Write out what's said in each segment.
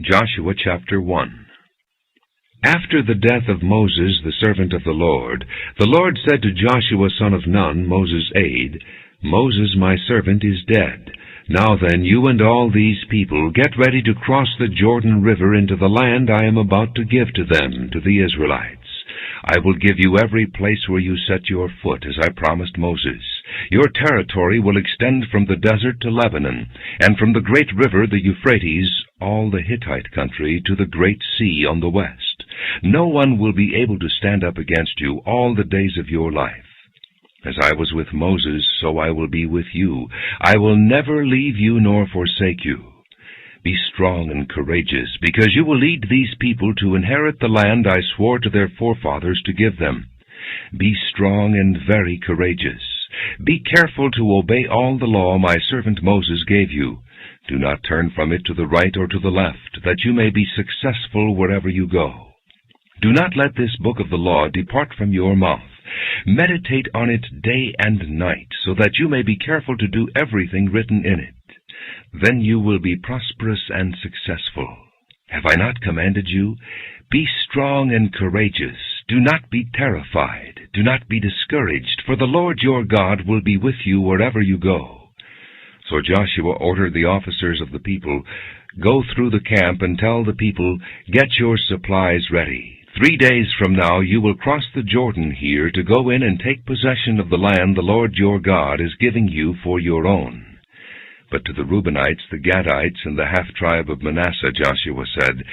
Joshua chapter 1. After the death of Moses, the servant of the Lord said to Joshua son of Nun, Moses' aide, "Moses my servant is dead. Now then, you and all these people, get ready to cross the Jordan River into the land I am about to give to them, to the Israelites. I will give you every place where you set your foot, as I promised Moses. Your territory will extend from the desert to Lebanon, and from the great river, the Euphrates, all the Hittite country, to the great sea on the west. No one will be able to stand up against you all the days of your life. As I was with Moses, so I will be with you. I will never leave you nor forsake you. Be strong and courageous, because you will lead these people to inherit the land I swore to their forefathers to give them. Be strong and very courageous. Be careful to obey all the law my servant Moses gave you. Do not turn from it to the right or to the left, that you may be successful wherever you go. Do not let this book of the law depart from your mouth. Meditate on it day and night, so that you may be careful to do everything written in it. Then you will be prosperous and successful. Have I not commanded you? Be strong and courageous. Do not be terrified. Do not be discouraged, for the Lord your God will be with you wherever you go." So Joshua ordered the officers of the people, "Go through the camp and tell the people, 'Get your supplies ready. 3 days from now you will cross the Jordan here to go in and take possession of the land the Lord your God is giving you for your own.'" But to the Reubenites, the Gadites, and the half-tribe of Manasseh, Joshua said,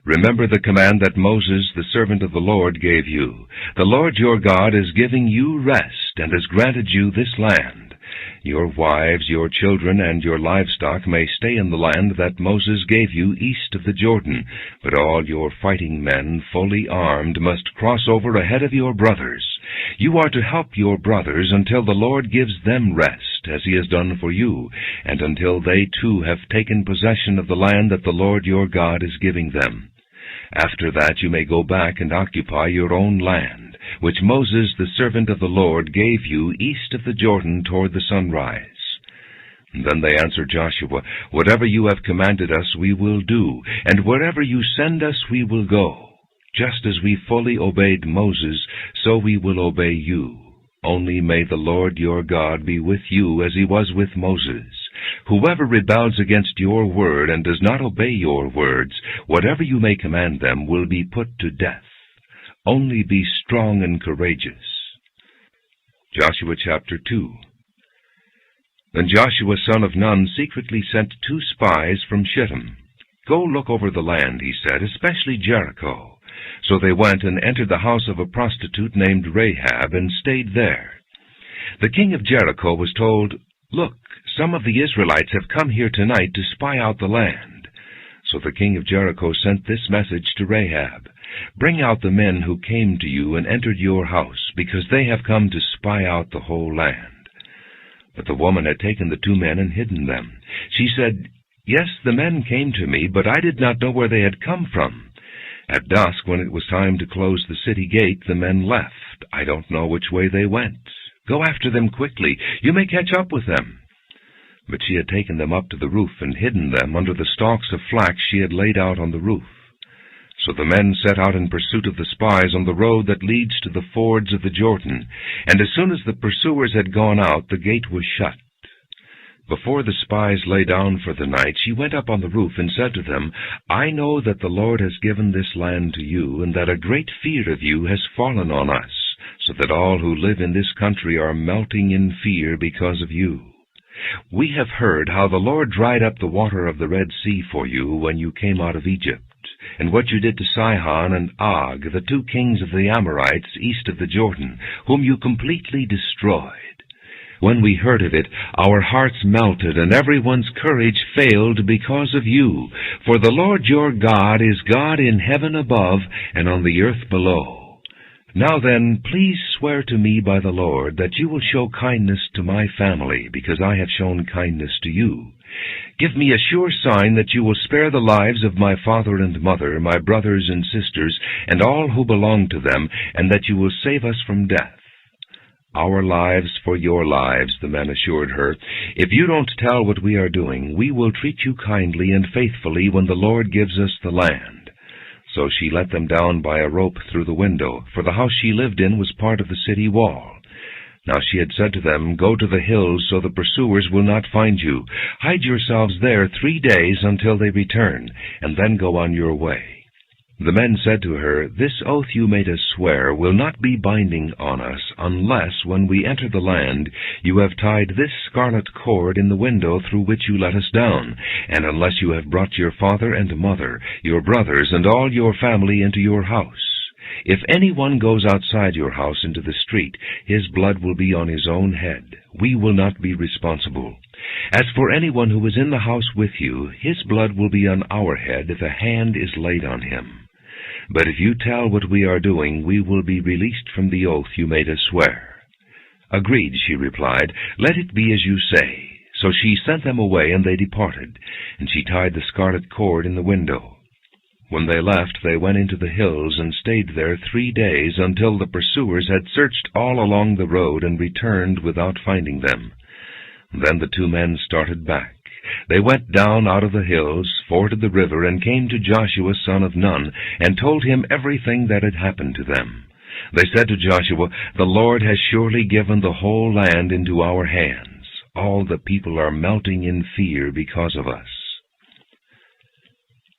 "Remember the command that Moses, the servant of the Lord, gave you. The Lord your God is giving you rest and has granted you this land. Your wives, your children, and your livestock may stay in the land that Moses gave you east of the Jordan, but all your fighting men, fully armed, must cross over ahead of your brothers. You are to help your brothers until the Lord gives them rest, as he has done for you, and until they too have taken possession of the land that the Lord your God is giving them. After that you may go back and occupy your own land, which Moses, the servant of the Lord, gave you east of the Jordan toward the sunrise." And then they answered Joshua, "Whatever you have commanded us we will do, and wherever you send us we will go. Just as we fully obeyed Moses, so we will obey you. Only may the Lord your God be with you as he was with Moses. Whoever rebels against your word and does not obey your words, whatever you may command them, will be put to death. Only be strong and courageous." Joshua chapter 2. Then Joshua son of Nun secretly sent 2 spies from Shittim. "Go look over the land," he said, "especially Jericho." So they went and entered the house of a prostitute named Rahab and stayed there. The king of Jericho was told, "Look, some of the Israelites have come here tonight to spy out the land." So the king of Jericho sent this message to Rahab, "Bring out the men who came to you and entered your house, because they have come to spy out the whole land." But the woman had taken the 2 men and hidden them. She said, "Yes, the men came to me, but I did not know where they had come from. At dusk, when it was time to close the city gate, the men left. I don't know which way they went. Go after them quickly. You may catch up with them." But she had taken them up to the roof and hidden them under the stalks of flax she had laid out on the roof. So the men set out in pursuit of the spies on the road that leads to the fords of the Jordan, and as soon as the pursuers had gone out, the gate was shut. Before the spies lay down for the night, she went up on the roof and said to them, "I know that the Lord has given this land to you, and that a great fear of you has fallen on us, so that all who live in this country are melting in fear because of you. We have heard how the Lord dried up the water of the Red Sea for you when you came out of Egypt, and what you did to Sihon and Og, the 2 kings of the Amorites east of the Jordan, whom you completely destroyed. When we heard of it, our hearts melted, and everyone's courage failed because of you. For the Lord your God is God in heaven above and on the earth below. Now then, please swear to me by the Lord that you will show kindness to my family, because I have shown kindness to you. Give me a sure sign that you will spare the lives of my father and mother, my brothers and sisters, and all who belong to them, and that you will save us from death. "Our lives for your lives," the men assured her. "If you don't tell what we are doing, we will treat you kindly and faithfully when the Lord gives us the land." So she let them down by a rope through the window, for the house she lived in was part of the city wall. Now she had said to them, "Go to the hills so the pursuers will not find you. Hide yourselves there 3 days until they return, and then go on your way." The men said to her, "This oath you made us swear will not be binding on us, unless, when we enter the land, you have tied this scarlet cord in the window through which you let us down, and unless you have brought your father and mother, your brothers, and all your family into your house. If anyone goes outside your house into the street, his blood will be on his own head. We will not be responsible. As for anyone who is in the house with you, his blood will be on our head if a hand is laid on him. But if you tell what we are doing, we will be released from the oath you made us swear." "Agreed," she replied. "Let it be as you say." So she sent them away, and they departed, and she tied the scarlet cord in the window. When they left, they went into the hills and stayed there 3 days, until the pursuers had searched all along the road and returned without finding them. Then the 2 men started back. They went down out of the hills, forded the river, and came to Joshua son of Nun, and told him everything that had happened to them. They said to Joshua, "The Lord has surely given the whole land into our hands. All the people are melting in fear because of us."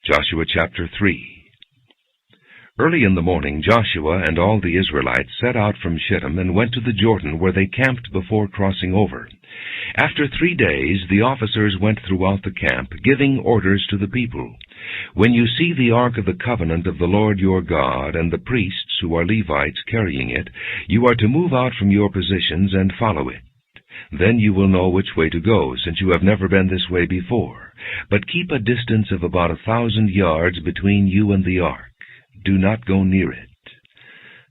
Joshua chapter 3. Early in the morning, Joshua and all the Israelites set out from Shittim and went to the Jordan, where they camped before crossing over. After 3 days, the officers went throughout the camp, giving orders to the people. "When you see the Ark of the Covenant of the Lord your God, and the priests, who are Levites, carrying it, you are to move out from your positions and follow it. Then you will know which way to go, since you have never been this way before. But keep a distance of about 1,000 yards between you and the Ark. Do not go near it."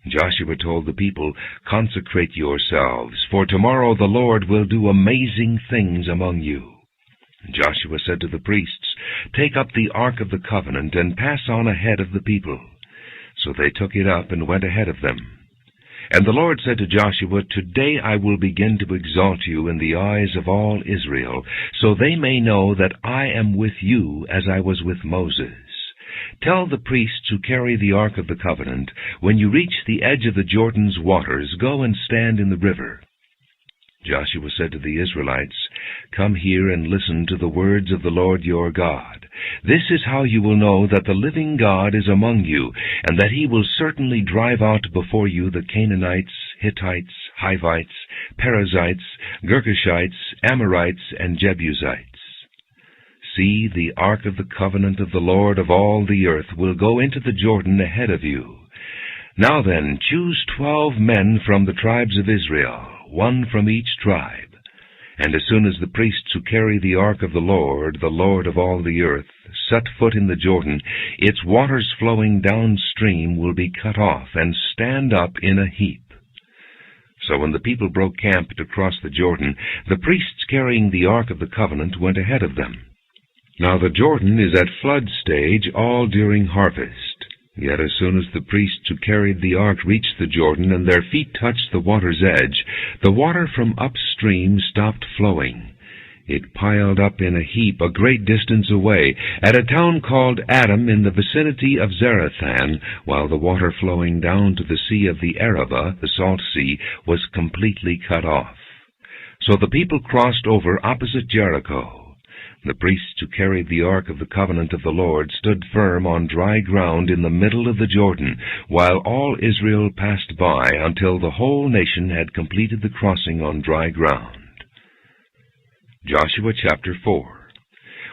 Joshua told the people, "Consecrate yourselves, for tomorrow the Lord will do amazing things among you." Joshua said to the priests, "Take up the Ark of the Covenant and pass on ahead of the people." So they took it up and went ahead of them. And the Lord said to Joshua, "Today I will begin to exalt you in the eyes of all Israel, so they may know that I am with you as I was with Moses. Tell the priests who carry the Ark of the Covenant, when you reach the edge of the Jordan's waters, go and stand in the river." Joshua said to the Israelites, "Come here and listen to the words of the Lord your God. This is how you will know that the living God is among you, and that he will certainly drive out before you the Canaanites, Hittites, Hivites, Perizzites, Girgashites, Amorites, and Jebusites. See, the Ark of the Covenant of the Lord of all the earth will go into the Jordan ahead of you. Now then, choose 12 men from the tribes of Israel, 1 from each tribe. And as soon as the priests who carry the Ark of the Lord of all the earth, set foot in the Jordan, its waters flowing downstream will be cut off and stand up in a heap." So when the people broke camp to cross the Jordan, the priests carrying the Ark of the Covenant went ahead of them. Now the Jordan is at flood stage all during harvest. Yet as soon as the priests who carried the ark reached the Jordan and their feet touched the water's edge, the water from upstream stopped flowing. It piled up in a heap a great distance away, at a town called Adam in the vicinity of Zarethan, while the water flowing down to the sea of the Arabah, the salt sea, was completely cut off. So the people crossed over opposite Jericho. The priests who carried the Ark of the Covenant of the Lord stood firm on dry ground in the middle of the Jordan, while all Israel passed by until the whole nation had completed the crossing on dry ground. Joshua chapter 4.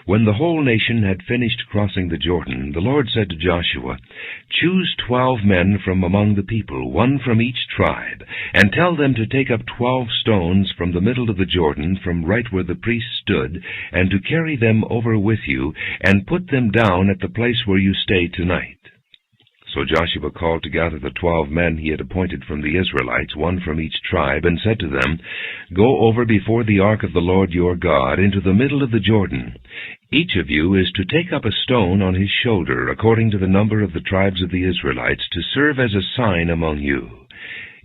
When the whole nation had finished crossing the Jordan, the Lord said to Joshua, "Choose 12 men from among the people, 1 from each tribe, and tell them to take up 12 stones from the middle of the Jordan, from right where the priests stood, and to carry them over with you, and put them down at the place where you stay tonight." So Joshua called together the 12 men he had appointed from the Israelites, 1 from each tribe, and said to them, "Go over before the ark of the Lord your God into the middle of the Jordan. Each of you is to take up a stone on his shoulder, according to the number of the tribes of the Israelites, to serve as a sign among you.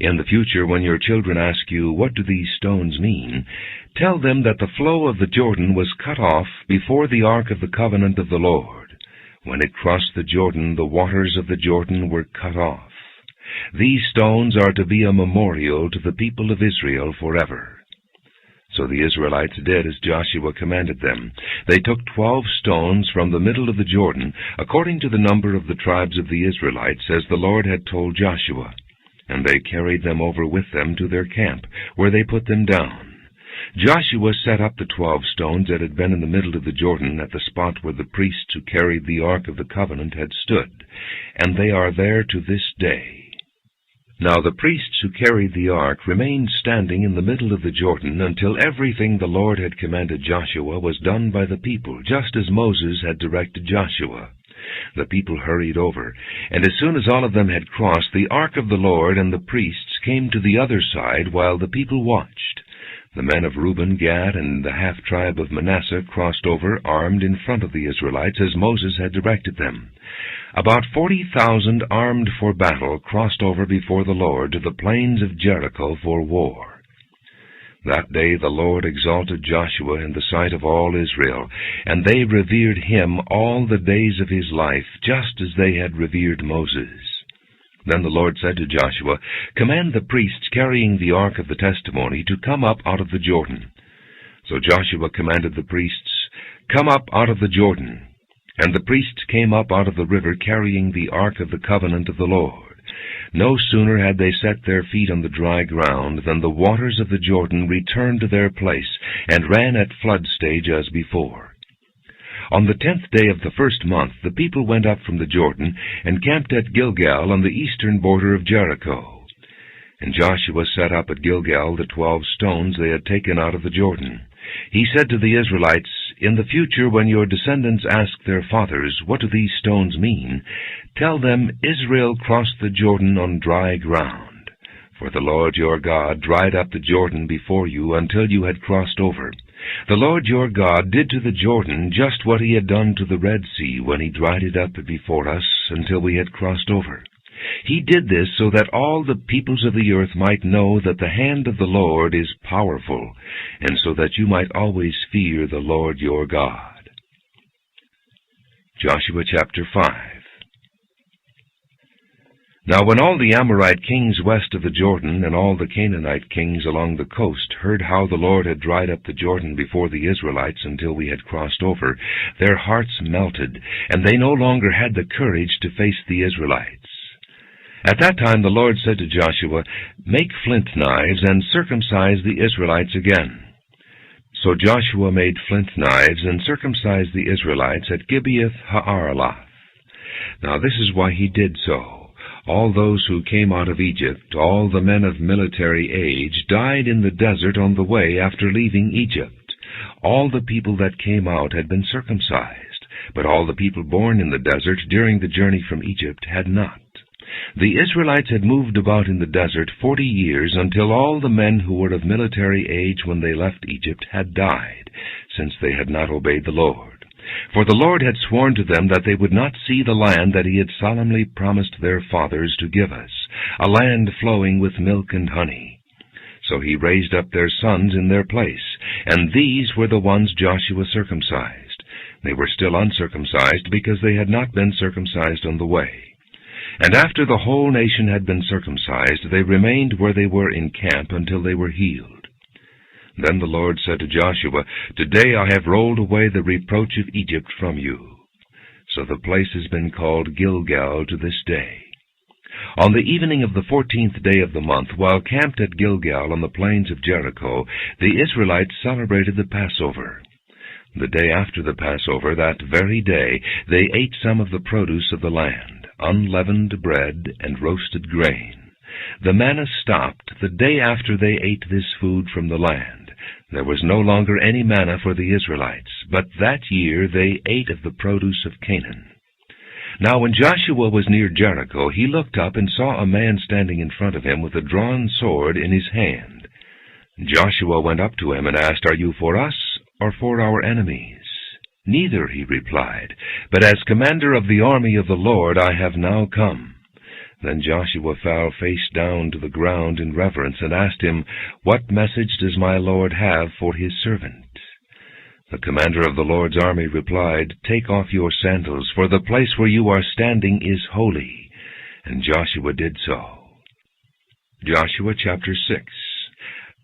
In the future, when your children ask you, 'What do these stones mean?' tell them that the flow of the Jordan was cut off before the ark of the covenant of the Lord. When it crossed the Jordan, the waters of the Jordan were cut off. These stones are to be a memorial to the people of Israel forever." So the Israelites did as Joshua commanded them. They took 12 stones from the middle of the Jordan, according to the number of the tribes of the Israelites, as the Lord had told Joshua. And they carried them over with them to their camp, where they put them down. Joshua set up the 12 stones that had been in the middle of the Jordan at the spot where the priests who carried the Ark of the Covenant had stood, and they are there to this day. Now the priests who carried the ark remained standing in the middle of the Jordan until everything the Lord had commanded Joshua was done by the people, just as Moses had directed Joshua. The people hurried over, and as soon as all of them had crossed, the ark of the Lord and the priests came to the other side while the people watched. The men of Reuben, Gad, and the half-tribe of Manasseh crossed over, armed in front of the Israelites, as Moses had directed them. About 40,000 armed for battle crossed over before the Lord to the plains of Jericho for war. That day the Lord exalted Joshua in the sight of all Israel, and they revered him all the days of his life, just as they had revered Moses. Then the Lord said to Joshua, "Command the priests carrying the ark of the testimony to come up out of the Jordan." So Joshua commanded the priests, "Come up out of the Jordan." And the priests came up out of the river carrying the ark of the covenant of the Lord. No sooner had they set their feet on the dry ground than the waters of the Jordan returned to their place and ran at flood stage as before. On the 10th day of the first month, the people went up from the Jordan and camped at Gilgal on the eastern border of Jericho. And Joshua set up at Gilgal the 12 stones they had taken out of the Jordan. He said to the Israelites, "In the future, when your descendants ask their fathers, 'What do these stones mean?' tell them, 'Israel crossed the Jordan on dry ground. For the Lord your God dried up the Jordan before you until you had crossed over. The Lord your God did to the Jordan just what he had done to the Red Sea when he dried it up before us until we had crossed over. He did this so that all the peoples of the earth might know that the hand of the Lord is powerful, and so that you might always fear the Lord your God." Joshua chapter 5. Now when all the Amorite kings west of the Jordan and all the Canaanite kings along the coast heard how the Lord had dried up the Jordan before the Israelites until we had crossed over, their hearts melted, and they no longer had the courage to face the Israelites. At that time the Lord said to Joshua, "Make flint knives and circumcise the Israelites again." So Joshua made flint knives and circumcised the Israelites at Gibeath Ha'araloth. Now this is why he did so. All those who came out of Egypt, all the men of military age, died in the desert on the way after leaving Egypt. All the people that came out had been circumcised, but all the people born in the desert during the journey from Egypt had not. The Israelites had moved about in the desert 40 years until all the men who were of military age when they left Egypt had died, since they had not obeyed the Lord. For the Lord had sworn to them that they would not see the land that he had solemnly promised their fathers to give us, a land flowing with milk and honey. So he raised up their sons in their place, and these were the ones Joshua circumcised. They were still uncircumcised because they had not been circumcised on the way. And after the whole nation had been circumcised, they remained where they were in camp until they were healed. Then the Lord said to Joshua, "Today I have rolled away the reproach of Egypt from you." So the place has been called Gilgal to this day. On the evening of the 14th day of the month, while camped at Gilgal on the plains of Jericho, the Israelites celebrated the Passover. The day after the Passover, that very day, they ate some of the produce of the land, unleavened bread and roasted grain. The manna stopped the day after they ate this food from the land. There was no longer any manna for the Israelites, but that year they ate of the produce of Canaan. Now when Joshua was near Jericho, he looked up and saw a man standing in front of him with a drawn sword in his hand. Joshua went up to him and asked, "Are you for us or for our enemies?" "Neither," he replied, "but as commander of the army of the Lord I have now come." Then Joshua fell face down to the ground in reverence and asked him, "What message does my Lord have for his servant?" The commander of the Lord's army replied, "Take off your sandals, for the place where you are standing is holy." And Joshua did so. Joshua chapter 6.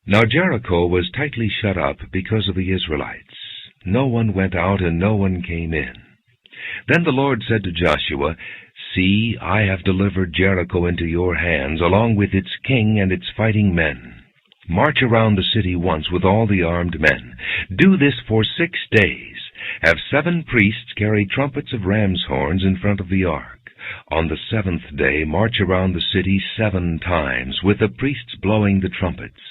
Now Jericho was tightly shut up because of the Israelites. No one went out and no one came in. Then the Lord said to Joshua, "See, I have delivered Jericho into your hands, along with its king and its fighting men. March around the city once with all the armed men. Do this for 6 days. Have 7 priests carry trumpets of ram's horns in front of the ark. On the 7th day march around the city 7 times, with the priests blowing the trumpets.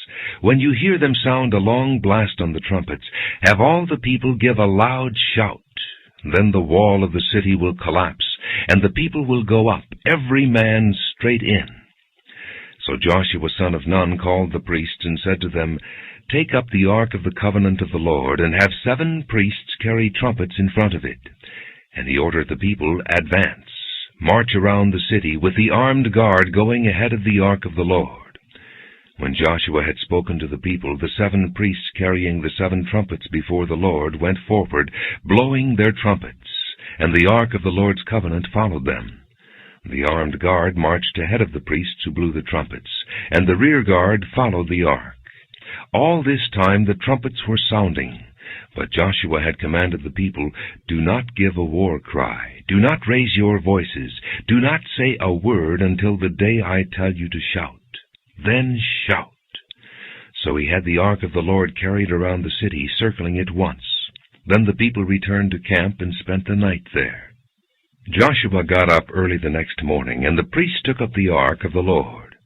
When you hear them sound a long blast on the trumpets, have all the people give a loud shout. Then the wall of the city will collapse, and the people will go up, every man straight in." So Joshua son of Nun called the priests and said to them, "Take up the ark of the covenant of the Lord, and have 7 priests carry trumpets in front of it." And he ordered the people, "Advance. March around the city, with the armed guard going ahead of the ark of the Lord." When Joshua had spoken to the people, the 7 priests carrying the 7 trumpets before the Lord went forward, blowing their trumpets, and the ark of the Lord's covenant followed them. The armed guard marched ahead of the priests who blew the trumpets, and the rear guard followed the ark. All this time the trumpets were sounding. But Joshua had commanded the people, "Do not give a war cry. Do not raise your voices. Do not say a word until the day I tell you to shout. Then shout." So he had the ark of the Lord carried around the city, circling it once. Then the people returned to camp and spent the night there. Joshua got up early the next morning, and the priests took up the ark of the Lord.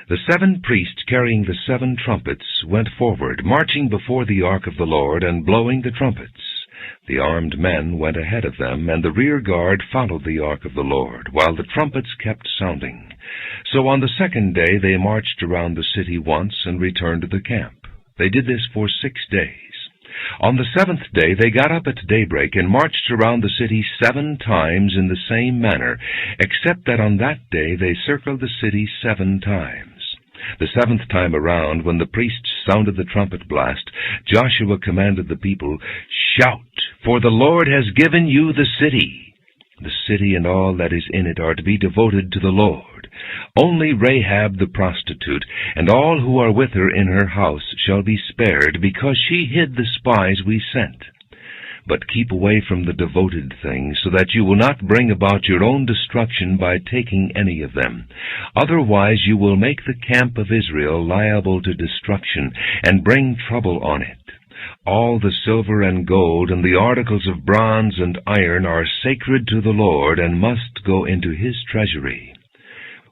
The 7 priests carrying the 7 trumpets went forward, marching before the ark of the Lord and blowing the trumpets. The armed men went ahead of them, and the rear guard followed the ark of the Lord, while the trumpets kept sounding. So on the 2nd day they marched around the city once and returned to the camp. They did this for 6 days. On the 7th day they got up at daybreak and marched around the city 7 times in the same manner, except that on that day they circled the city 7 times. The 7th time around, when the priests sounded the trumpet blast, Joshua commanded the people, "Shout, for the Lord has given you the city. The city and all that is in it are to be devoted to the Lord. Only Rahab the prostitute, and all who are with her in her house, shall be spared, because she hid the spies we sent. But keep away from the devoted things, so that you will not bring about your own destruction by taking any of them. Otherwise you will make the camp of Israel liable to destruction, and bring trouble on it. All the silver and gold and the articles of bronze and iron are sacred to the Lord, and must go into his treasury."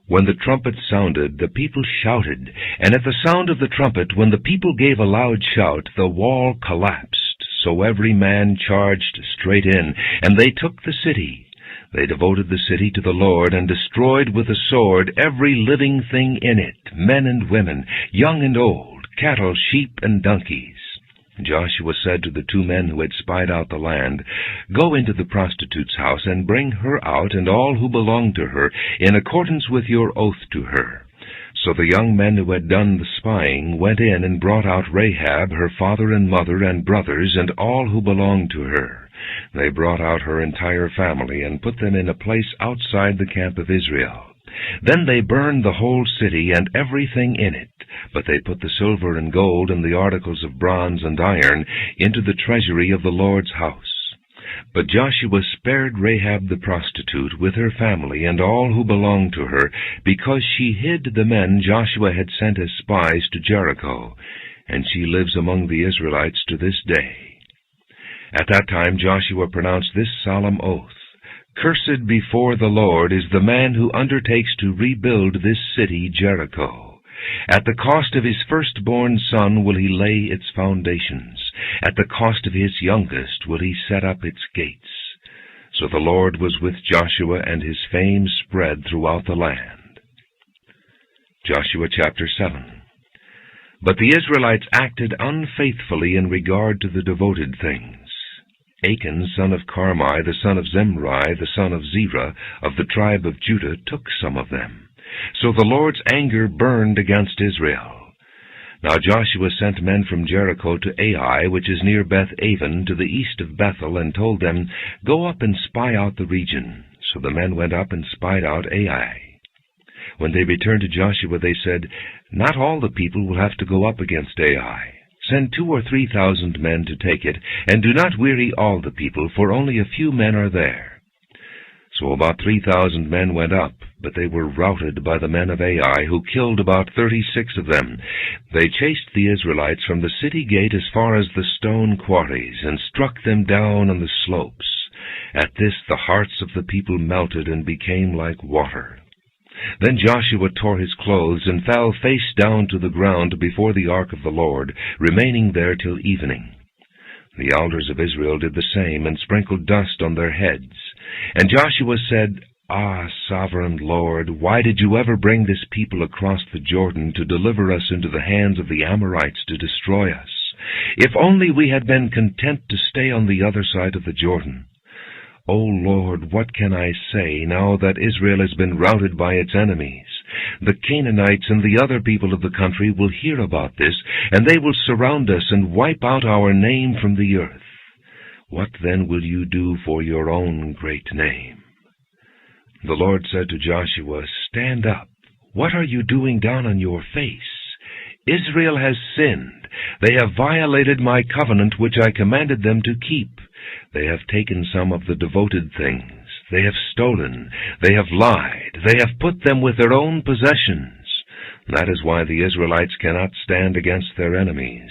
When the trumpet sounded, the people shouted, and at the sound of the trumpet, when the people gave a loud shout, the wall collapsed. So every man charged straight in, and they took the city. They devoted the city to the Lord, and destroyed with the sword every living thing in it, men and women, young and old, cattle, sheep, and donkeys. Joshua said to the 2 men who had spied out the land, "Go into the prostitute's house, and bring her out and all who belong to her, in accordance with your oath to her." So the young men who had done the spying went in and brought out Rahab, her father and mother and brothers, and all who belonged to her. They brought out her entire family and put them in a place outside the camp of Israel. Then they burned the whole city and everything in it, but they put the silver and gold and the articles of bronze and iron into the treasury of the Lord's house. But Joshua spared Rahab the prostitute with her family and all who belonged to her, because she hid the men Joshua had sent as spies to Jericho, and she lives among the Israelites to this day. At that time Joshua pronounced this solemn oath, "Cursed before the Lord is the man who undertakes to rebuild this city Jericho. At the cost of his firstborn son will he lay its foundations. At the cost of his youngest will he set up its gates." So the Lord was with Joshua, and his fame spread throughout the land. Joshua chapter 7. But the Israelites acted unfaithfully in regard to the devoted things. Achan, son of Carmi, the son of Zimri, the son of Zerah, of the tribe of Judah, took some of them. So the Lord's anger burned against Israel. Now Joshua sent men from Jericho to Ai, which is near Beth-aven, to the east of Bethel, and told them, "Go up and spy out the region." So the men went up and spied out Ai. When they returned to Joshua, they said, "Not all the people will have to go up against Ai. Send 2,000 or 3,000 men to take it, and do not weary all the people, for only a few men are there." So about 3,000 men went up, but they were routed by the men of Ai, who killed about 36 of them. They chased the Israelites from the city gate as far as the stone quarries, and struck them down on the slopes. At this the hearts of the people melted and became like water. Then Joshua tore his clothes and fell face down to the ground before the ark of the Lord, remaining there till evening. The elders of Israel did the same, and sprinkled dust on their heads. And Joshua said, "Ah, sovereign Lord, why did you ever bring this people across the Jordan to deliver us into the hands of the Amorites to destroy us? If only we had been content to stay on the other side of the Jordan. O Lord, what can I say now that Israel has been routed by its enemies? The Canaanites and the other people of the country will hear about this, and they will surround us and wipe out our name from the earth. What then will you do for your own great name?" The Lord said to Joshua, "Stand up. What are you doing down on your face? Israel has sinned. They have violated my covenant which I commanded them to keep. They have taken some of the devoted things. They have stolen. They have lied. They have put them with their own possessions. That is why the Israelites cannot stand against their enemies.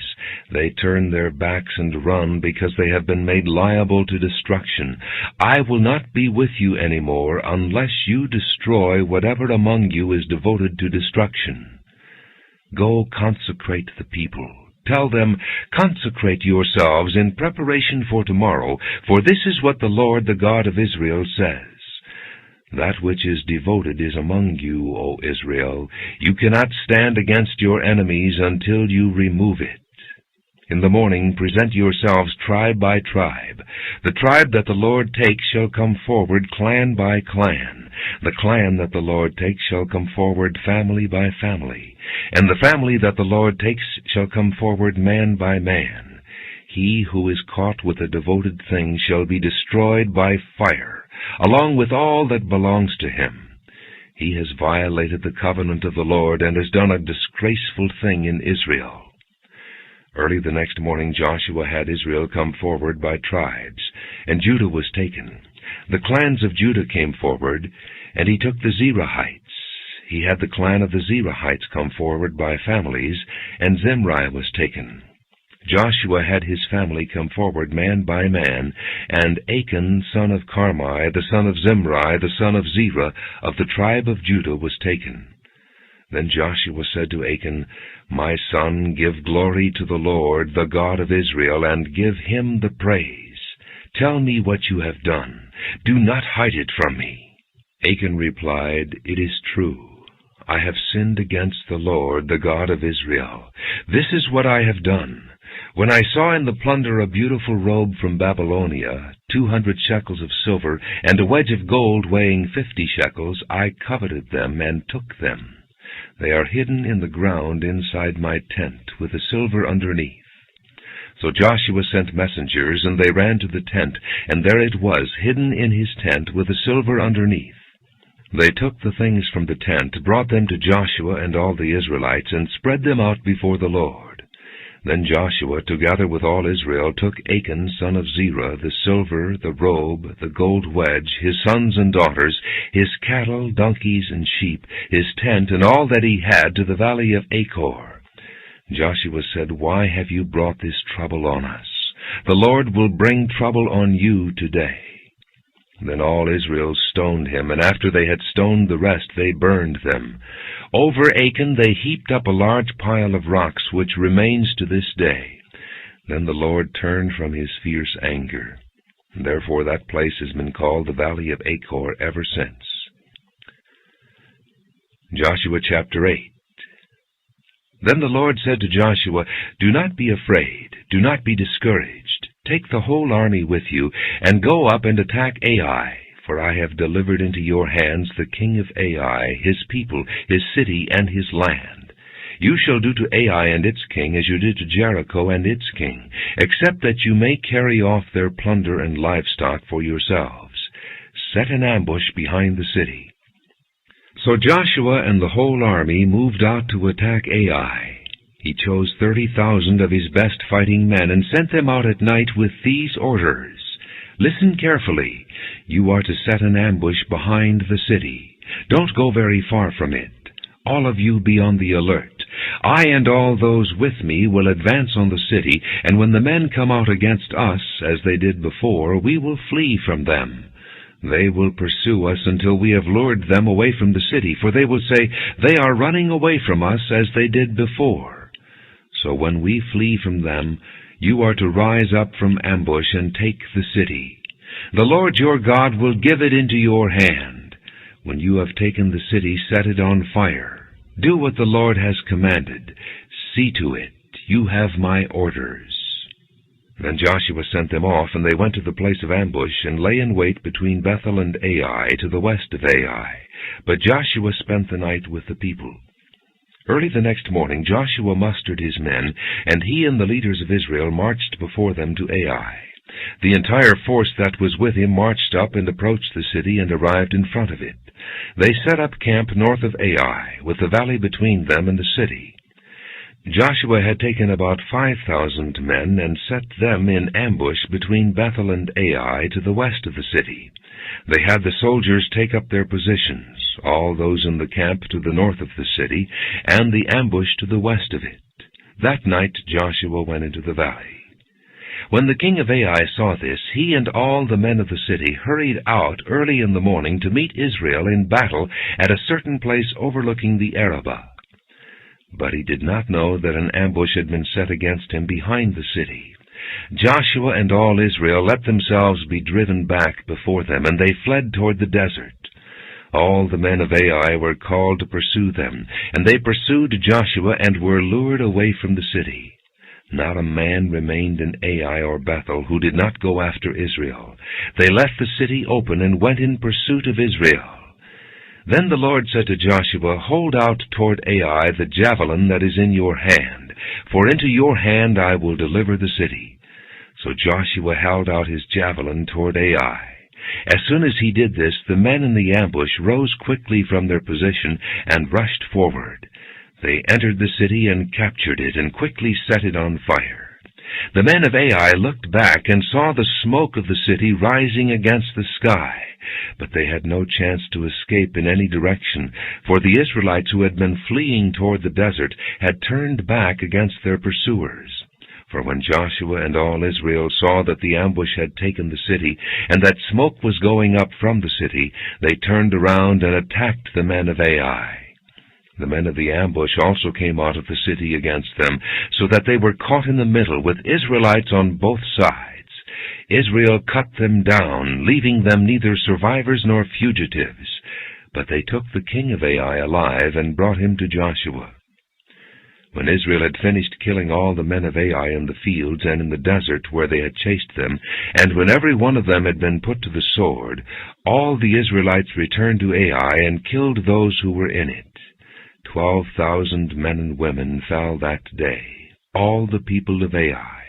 They turn their backs and run because they have been made liable to destruction. I will not be with you any more unless you destroy whatever among you is devoted to destruction. Go consecrate the people. Tell them, 'Consecrate yourselves in preparation for tomorrow, for this is what the Lord, the God of Israel, says. That which is devoted is among you, O Israel. You cannot stand against your enemies until you remove it. In the morning present yourselves tribe by tribe. The tribe that the Lord takes shall come forward clan by clan. The clan that the Lord takes shall come forward family by family. And the family that the Lord takes shall come forward man by man. He who is caught with a devoted thing shall be destroyed by fire, along with all that belongs to him. He has violated the covenant of the Lord and has done a disgraceful thing in Israel." Early the next morning Joshua had Israel come forward by tribes, and Judah was taken. The clans of Judah came forward, and he took the Zerahites. He had the clan of the Zerahites come forward by families, and Zimri was taken. Joshua had his family come forward man by man, and Achan, son of Carmi, the son of Zimri, the son of Zerah, of the tribe of Judah, was taken. Then Joshua said to Achan, "My son, give glory to the Lord, the God of Israel, and give him the praise. Tell me what you have done. Do not hide it from me." Achan replied, "It is true. I have sinned against the Lord, the God of Israel. This is what I have done. When I saw in the plunder a beautiful robe from Babylonia, 200 shekels of silver, and a wedge of gold weighing 50 shekels, I coveted them and took them. They are hidden in the ground inside my tent, with the silver underneath." So Joshua sent messengers, and they ran to the tent, and there it was, hidden in his tent, with the silver underneath. They took the things from the tent, brought them to Joshua and all the Israelites, and spread them out before the Lord. Then Joshua, together with all Israel, took Achan, son of Zerah, the silver, the robe, the gold wedge, his sons and daughters, his cattle, donkeys, and sheep, his tent, and all that he had, to the valley of Achor. Joshua said, "Why have you brought this trouble on us? The Lord will bring trouble on you today." Then all Israel stoned him, and after they had stoned the rest, they burned them. Over Achan they heaped up a large pile of rocks, which remains to this day. Then the Lord turned from his fierce anger. Therefore that place has been called the Valley of Achor ever since. Joshua chapter 8. Then the Lord said to Joshua, "Do not be afraid, do not be discouraged. Take the whole army with you, and go up and attack Ai, For I have delivered into your hands the king of Ai, his people, his city, and his land. You shall do to Ai and its king as you did to Jericho and its king, except that you may carry off their plunder and livestock for yourselves. Set an ambush behind the city." So Joshua and the whole army moved out to attack Ai. He chose 30,000 of his best fighting men and sent them out at night with these orders. "Listen carefully. You are to set an ambush behind the city. Don't go very far from it. All of you be on the alert. I and all those with me will advance on the city, and when the men come out against us, as they did before, we will flee from them. They will pursue us until we have lured them away from the city, for they will say, 'They are running away from us as they did before.' So when we flee from them, you are to rise up from ambush and take the city. The Lord your God will give it into your hand. When you have taken the city, set it on fire. Do what the Lord has commanded. See to it. You have my orders." Then Joshua sent them off, and they went to the place of ambush, and lay in wait between Bethel and Ai, to the west of Ai. But Joshua spent the night with the people. Early the next morning Joshua mustered his men, and he and the leaders of Israel marched before them to Ai. The entire force that was with him marched up and approached the city and arrived in front of it. They set up camp north of Ai, with the valley between them and the city. Joshua had taken about 5,000 men and set them in ambush between Bethel and Ai to the west of the city. They had the soldiers take up their positions, all those in the camp to the north of the city, and the ambush to the west of it. That night Joshua went into the valley. When the king of Ai saw this, he and all the men of the city hurried out early in the morning to meet Israel in battle at a certain place overlooking the Arabah. But he did not know that an ambush had been set against him behind the city. Joshua and all Israel let themselves be driven back before them, and they fled toward the desert. All the men of Ai were called to pursue them, and they pursued Joshua and were lured away from the city. Not a man remained in Ai or Bethel who did not go after Israel. They left the city open and went in pursuit of Israel. Then the Lord said to Joshua, "Hold out toward Ai the javelin that is in your hand, for into your hand I will deliver the city." So Joshua held out his javelin toward Ai. As soon as he did this, the men in the ambush rose quickly from their position and rushed forward. They entered the city and captured it and quickly set it on fire. The men of Ai looked back and saw the smoke of the city rising against the sky, but they had no chance to escape in any direction, for the Israelites who had been fleeing toward the desert had turned back against their pursuers. For when Joshua and all Israel saw that the ambush had taken the city, and that smoke was going up from the city, they turned around and attacked the men of Ai. The men of the ambush also came out of the city against them, so that they were caught in the middle with Israelites on both sides. Israel cut them down, leaving them neither survivors nor fugitives. But they took the king of Ai alive and brought him to Joshua. When Israel had finished killing all the men of Ai in the fields and in the desert where they had chased them, and when every one of them had been put to the sword, all the Israelites returned to Ai and killed those who were in it. 12,000 men and women fell that day, all the people of Ai.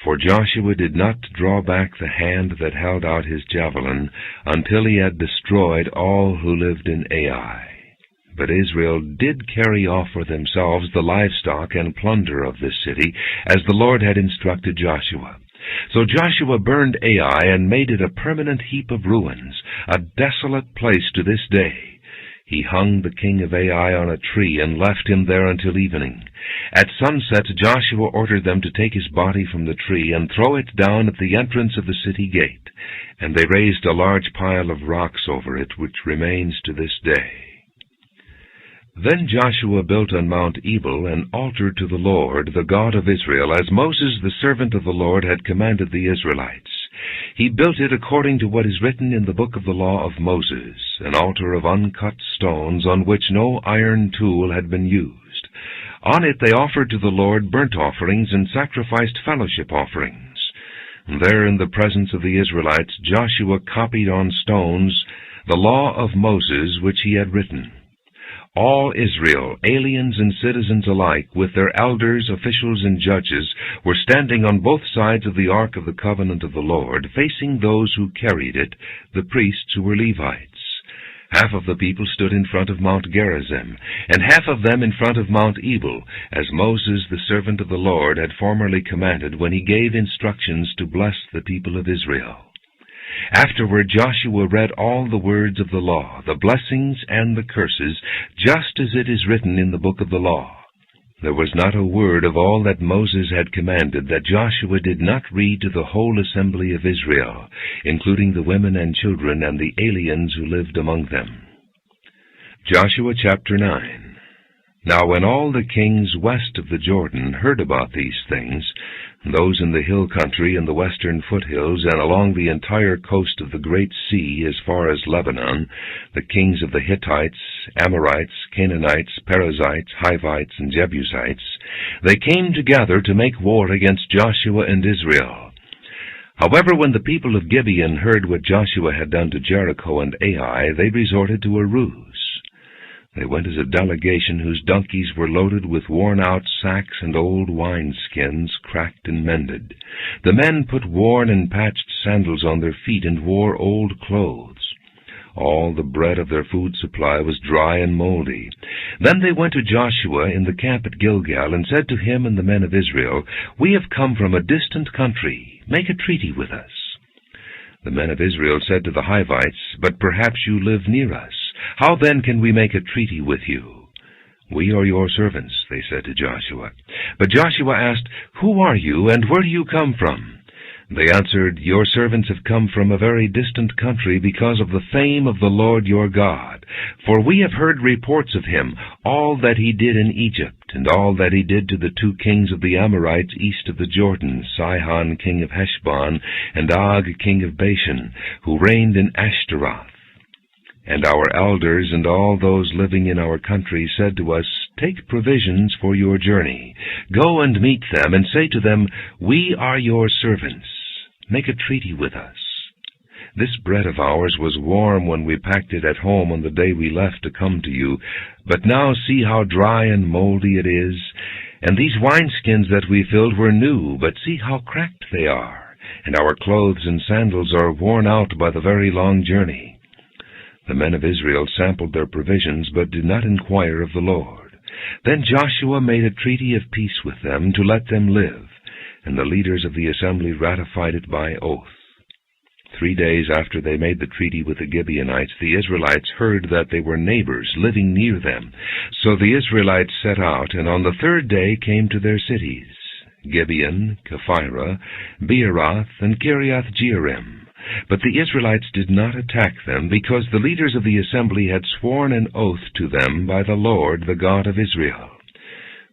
For Joshua did not draw back the hand that held out his javelin until he had destroyed all who lived in Ai. But Israel did carry off for themselves the livestock and plunder of this city, as the Lord had instructed Joshua. So Joshua burned Ai and made it a permanent heap of ruins, a desolate place to this day. He hung the king of Ai on a tree and left him there until evening. At sunset Joshua ordered them to take his body from the tree and throw it down at the entrance of the city gate, and they raised a large pile of rocks over it, which remains to this day. Then Joshua built on Mount Ebal an altar to the Lord, the God of Israel, as Moses the servant of the Lord had commanded the Israelites. He built it according to what is written in the book of the law of Moses, an altar of uncut stones on which no iron tool had been used. On it they offered to the Lord burnt offerings and sacrificed fellowship offerings. There in the presence of the Israelites, Joshua copied on stones the law of Moses which he had written. All Israel, aliens and citizens alike, with their elders, officials, and judges, were standing on both sides of the Ark of the Covenant of the Lord, facing those who carried it, the priests who were Levites. Half of the people stood in front of Mount Gerizim, and half of them in front of Mount Ebal, as Moses, the servant of the Lord, had formerly commanded when he gave instructions to bless the people of Israel. Afterward Joshua read all the words of the law, the blessings and the curses, just as it is written in the book of the law. There was not a word of all that Moses had commanded that Joshua did not read to the whole assembly of Israel, including the women and children and the aliens who lived among them. Joshua chapter 9. Now when all the kings west of the Jordan heard about these things, those in the hill country and the western foothills and along the entire coast of the great sea as far as Lebanon, the kings of the Hittites, Amorites, Canaanites, Perizzites, Hivites, and Jebusites, they came together to make war against Joshua and Israel. However, when the people of Gibeon heard what Joshua had done to Jericho and Ai, they resorted to a ruse. They went as a delegation whose donkeys were loaded with worn-out sacks and old wineskins, cracked and mended. The men put worn and patched sandals on their feet and wore old clothes. All the bread of their food supply was dry and moldy. Then they went to Joshua in the camp at Gilgal and said to him and the men of Israel, "We have come from a distant country. Make a treaty with us." The men of Israel said to the Hivites, "But perhaps you live near us. How then can we make a treaty with you?" "We are your servants," they said to Joshua. But Joshua asked, "Who are you, and where do you come from?" They answered, "Your servants have come from a very distant country because of the fame of the Lord your God. For we have heard reports of him, all that he did in Egypt, and all that he did to the 2 kings of the Amorites east of the Jordan, Sihon king of Heshbon, and Og king of Bashan, who reigned in Ashtaroth. And our elders and all those living in our country said to us, 'Take provisions for your journey. Go and meet them, and say to them, "We are your servants. Make a treaty with us." This bread of ours was warm when we packed it at home on the day we left to come to you, but now see how dry and moldy it is. And these wineskins that we filled were new, but see how cracked they are. And our clothes and sandals are worn out by the very long journey." The men of Israel sampled their provisions, but did not inquire of the Lord. Then Joshua made a treaty of peace with them to let them live, and the leaders of the assembly ratified it by oath. 3 days after they made the treaty with the Gibeonites, the Israelites heard that they were neighbors living near them. So the Israelites set out, and on the 3rd day came to their cities, Gibeon, Kephirah, Beeroth, and Kiriath-Jearim. But the Israelites did not attack them, because the leaders of the assembly had sworn an oath to them by the Lord, the God of Israel.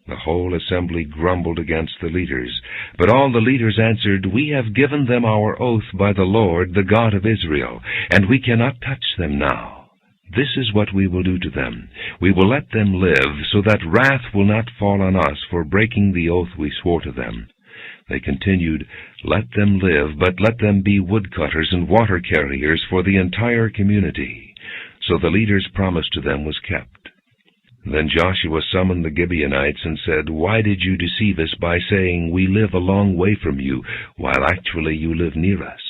The whole assembly grumbled against the leaders, but all the leaders answered, "We have given them our oath by the Lord, the God of Israel, and we cannot touch them now. This is what we will do to them. We will let them live, so that wrath will not fall on us for breaking the oath we swore to them." They continued, "Let them live, but let them be woodcutters and water carriers for the entire community." So the leader's promise to them was kept. Then Joshua summoned the Gibeonites and said, "Why did you deceive us by saying, 'We live a long way from you,' while actually you live near us?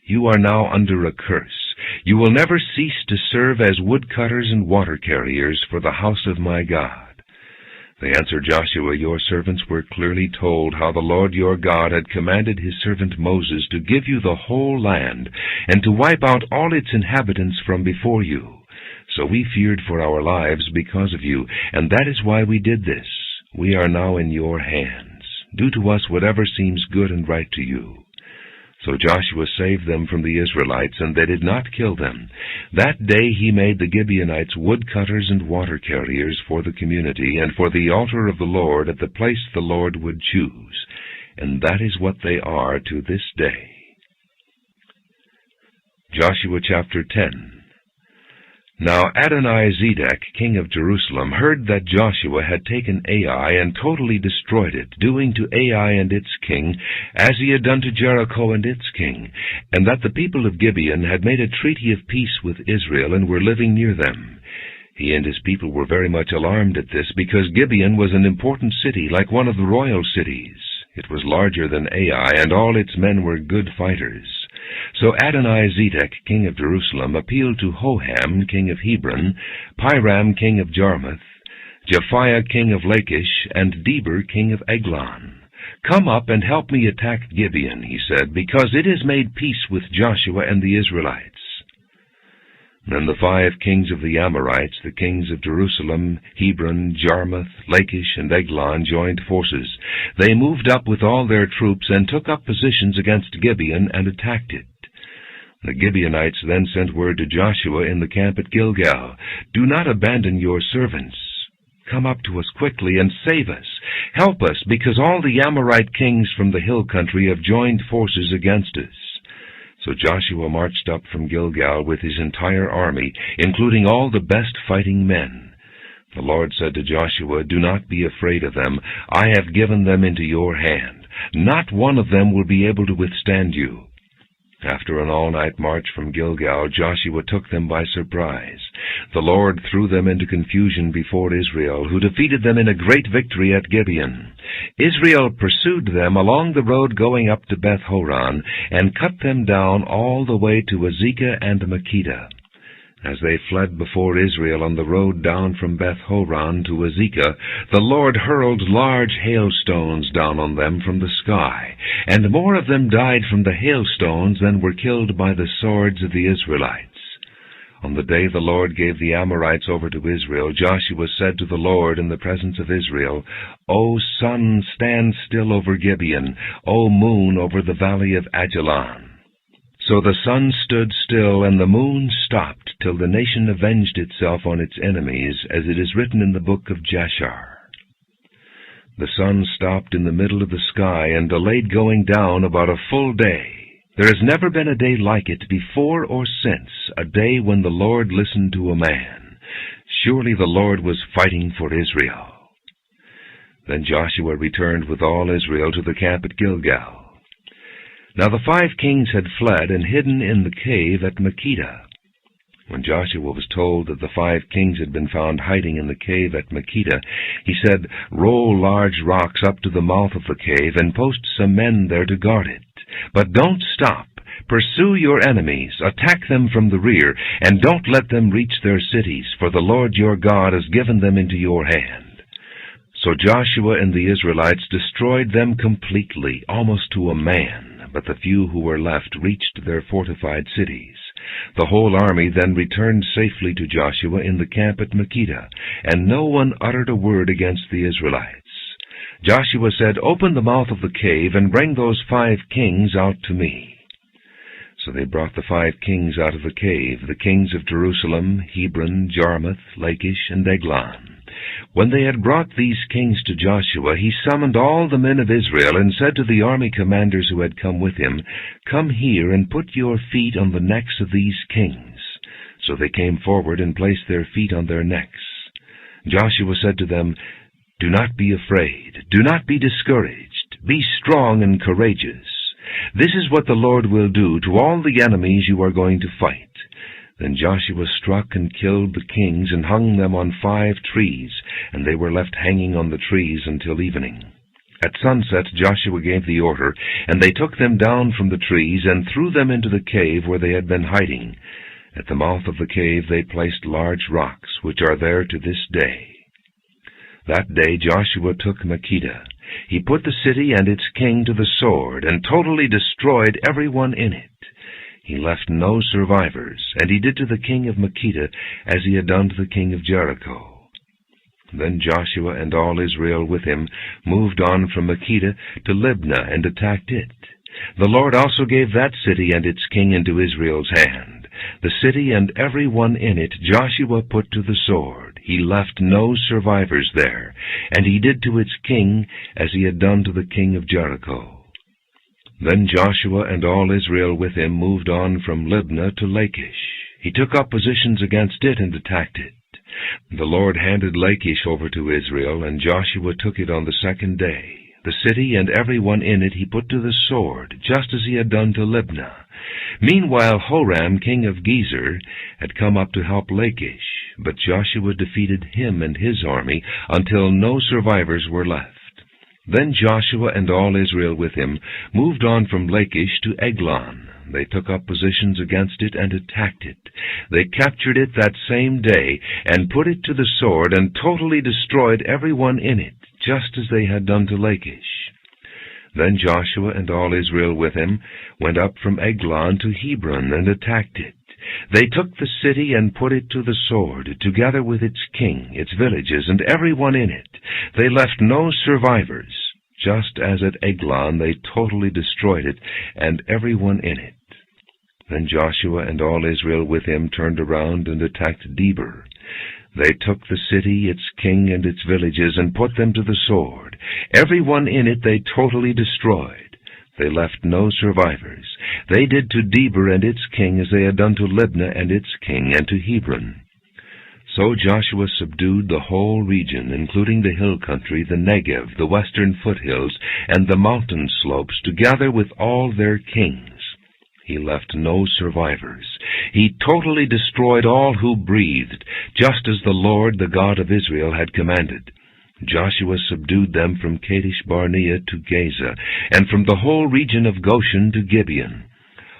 You are now under a curse. You will never cease to serve as woodcutters and water carriers for the house of my God." They answered Joshua, "Your servants were clearly told how the Lord your God had commanded his servant Moses to give you the whole land, and to wipe out all its inhabitants from before you. So we feared for our lives because of you, and that is why we did this. We are now in your hands. Do to us whatever seems good and right to you." So Joshua saved them from the Israelites, and they did not kill them. That day he made the Gibeonites woodcutters and water carriers for the community, and for the altar of the Lord at the place the Lord would choose. And that is what they are to this day. Joshua chapter 10. Now Adoni-Zedek, king of Jerusalem, heard that Joshua had taken Ai and totally destroyed it, doing to Ai and its king as he had done to Jericho and its king, and that the people of Gibeon had made a treaty of peace with Israel and were living near them. He and his people were very much alarmed at this, because Gibeon was an important city, like one of the royal cities. It was larger than Ai, and all its men were good fighters. So Adoni-Zedek, king of Jerusalem, appealed to Hoham, king of Hebron, Piram, king of Jarmuth, Japhiah, king of Lachish, and Deber, king of Eglon. "Come up and help me attack Gibeon," he said, "because it has made peace with Joshua and the Israelites." Then the 5 kings of the Amorites, the kings of Jerusalem, Hebron, Jarmuth, Lachish, and Eglon, joined forces. They moved up with all their troops and took up positions against Gibeon and attacked it. The Gibeonites then sent word to Joshua in the camp at Gilgal, "Do not abandon your servants. Come up to us quickly and save us. Help us, because all the Amorite kings from the hill country have joined forces against us." So Joshua marched up from Gilgal with his entire army, including all the best fighting men. The Lord said to Joshua, "Do not be afraid of them. I have given them into your hand. Not one of them will be able to withstand you." After an all-night march from Gilgal, Joshua took them by surprise. The Lord threw them into confusion before Israel, who defeated them in a great victory at Gibeon. Israel pursued them along the road going up to Beth-horon, and cut them down all the way to Azekah and Makkedah. As they fled before Israel on the road down from Beth-horon to Azekah, the Lord hurled large hailstones down on them from the sky, and more of them died from the hailstones than were killed by the swords of the Israelites. On the day the Lord gave the Amorites over to Israel, Joshua said to the Lord in the presence of Israel, "O sun, stand still over Gibeon, O moon, over the valley of Ajalon." So the sun stood still, and the moon stopped, till the nation avenged itself on its enemies, as it is written in the book of Jashar. The sun stopped in the middle of the sky, and delayed going down about a full day. There has never been a day like it before or since, a day when the Lord listened to a man. Surely the Lord was fighting for Israel. Then Joshua returned with all Israel to the camp at Gilgal. Now the 5 kings had fled and hidden in the cave at Makkedah. When Joshua was told that the 5 kings had been found hiding in the cave at Makkedah, he said, "Roll large rocks up to the mouth of the cave and post some men there to guard it. But don't stop. Pursue your enemies, attack them from the rear, and don't let them reach their cities, for the Lord your God has given them into your hand." So Joshua and the Israelites destroyed them completely, almost to a man. But the few who were left reached their fortified cities. The whole army then returned safely to Joshua in the camp at Makkedah, and no one uttered a word against the Israelites. Joshua said, "Open the mouth of the cave, and bring those 5 kings out to me." So they brought the 5 kings out of the cave, the kings of Jerusalem, Hebron, Jarmuth, Lachish, and Eglon. When they had brought these kings to Joshua, he summoned all the men of Israel and said to the army commanders who had come with him, "Come here and put your feet on the necks of these kings." So they came forward and placed their feet on their necks. Joshua said to them, "Do not be afraid. Do not be discouraged. Be strong and courageous. This is what the Lord will do to all the enemies you are going to fight." Then Joshua struck and killed the kings and hung them on 5 trees, and they were left hanging on the trees until evening. At sunset Joshua gave the order, and they took them down from the trees and threw them into the cave where they had been hiding. At the mouth of the cave they placed large rocks, which are there to this day. That day Joshua took Makkedah. He put the city and its king to the sword, and totally destroyed everyone in it. He left no survivors, and he did to the king of Makkedah as he had done to the king of Jericho. Then Joshua and all Israel with him moved on from Makkedah to Libnah and attacked it. The Lord also gave that city and its king into Israel's hand. The city and every one in it Joshua put to the sword. He left no survivors there, and he did to its king as he had done to the king of Jericho. Then Joshua and all Israel with him moved on from Libnah to Lachish. He took up positions against it and attacked it. The Lord handed Lachish over to Israel, and Joshua took it on the second day. The city and every one in it he put to the sword, just as he had done to Libnah. Meanwhile Horam, king of Gezer, had come up to help Lachish, but Joshua defeated him and his army until no survivors were left. Then Joshua and all Israel with him moved on from Lachish to Eglon. They took up positions against it and attacked it. They captured it that same day and put it to the sword and totally destroyed everyone in it, just as they had done to Lachish. Then Joshua and all Israel with him went up from Eglon to Hebron and attacked it. They took the city and put it to the sword, together with its king, its villages, and everyone in it. They left no survivors. Just as at Eglon they totally destroyed it, and everyone in it. Then Joshua and all Israel with him turned around and attacked Debir. They took the city, its king, and its villages, and put them to the sword. Everyone in it they totally destroyed. They left no survivors. They did to Debir and its king as they had done to Libnah and its king, and to Hebron. So Joshua subdued the whole region, including the hill country, the Negev, the western foothills, and the mountain slopes, together with all their kings. He left no survivors. He totally destroyed all who breathed, just as the Lord, the God of Israel, had commanded. Joshua subdued them from Kadesh Barnea to Gaza, and from the whole region of Goshen to Gibeon.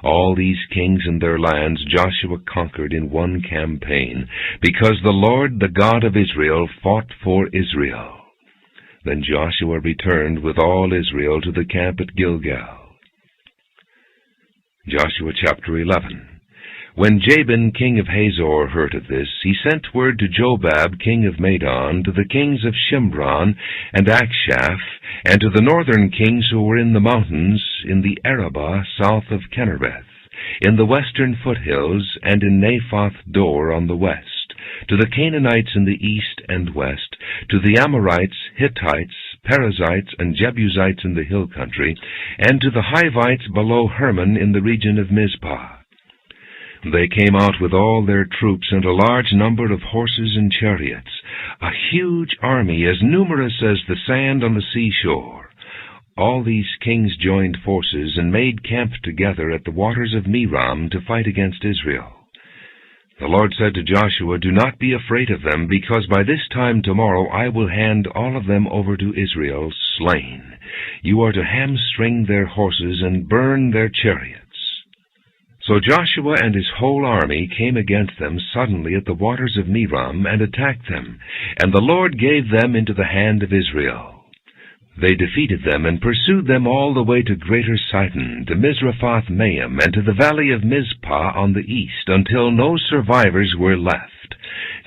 All these kings and their lands Joshua conquered in one campaign, because the Lord, the God of Israel, fought for Israel. Then Joshua returned with all Israel to the camp at Gilgal. Joshua chapter 11. When Jabin, king of Hazor, heard of this, he sent word to Jobab, king of Madon, to the kings of Shimron and Akshaph, and to the northern kings who were in the mountains, in the Arabah south of Kinnereth, in the western foothills, and in Naphoth Dor on the west, to the Canaanites in the east and west, to the Amorites, Hittites, Perizzites, and Jebusites in the hill country, and to the Hivites below Hermon in the region of Mizpah. They came out with all their troops and a large number of horses and chariots, a huge army as numerous as the sand on the seashore. All these kings joined forces and made camp together at the waters of Merom to fight against Israel. The Lord said to Joshua, "Do not be afraid of them, because by this time tomorrow I will hand all of them over to Israel, slain. You are to hamstring their horses and burn their chariots." So Joshua and his whole army came against them suddenly at the waters of Merom and attacked them, and the Lord gave them into the hand of Israel. They defeated them and pursued them all the way to Greater Sidon, to Misrephoth-Maim, and to the valley of Mizpah on the east, until no survivors were left.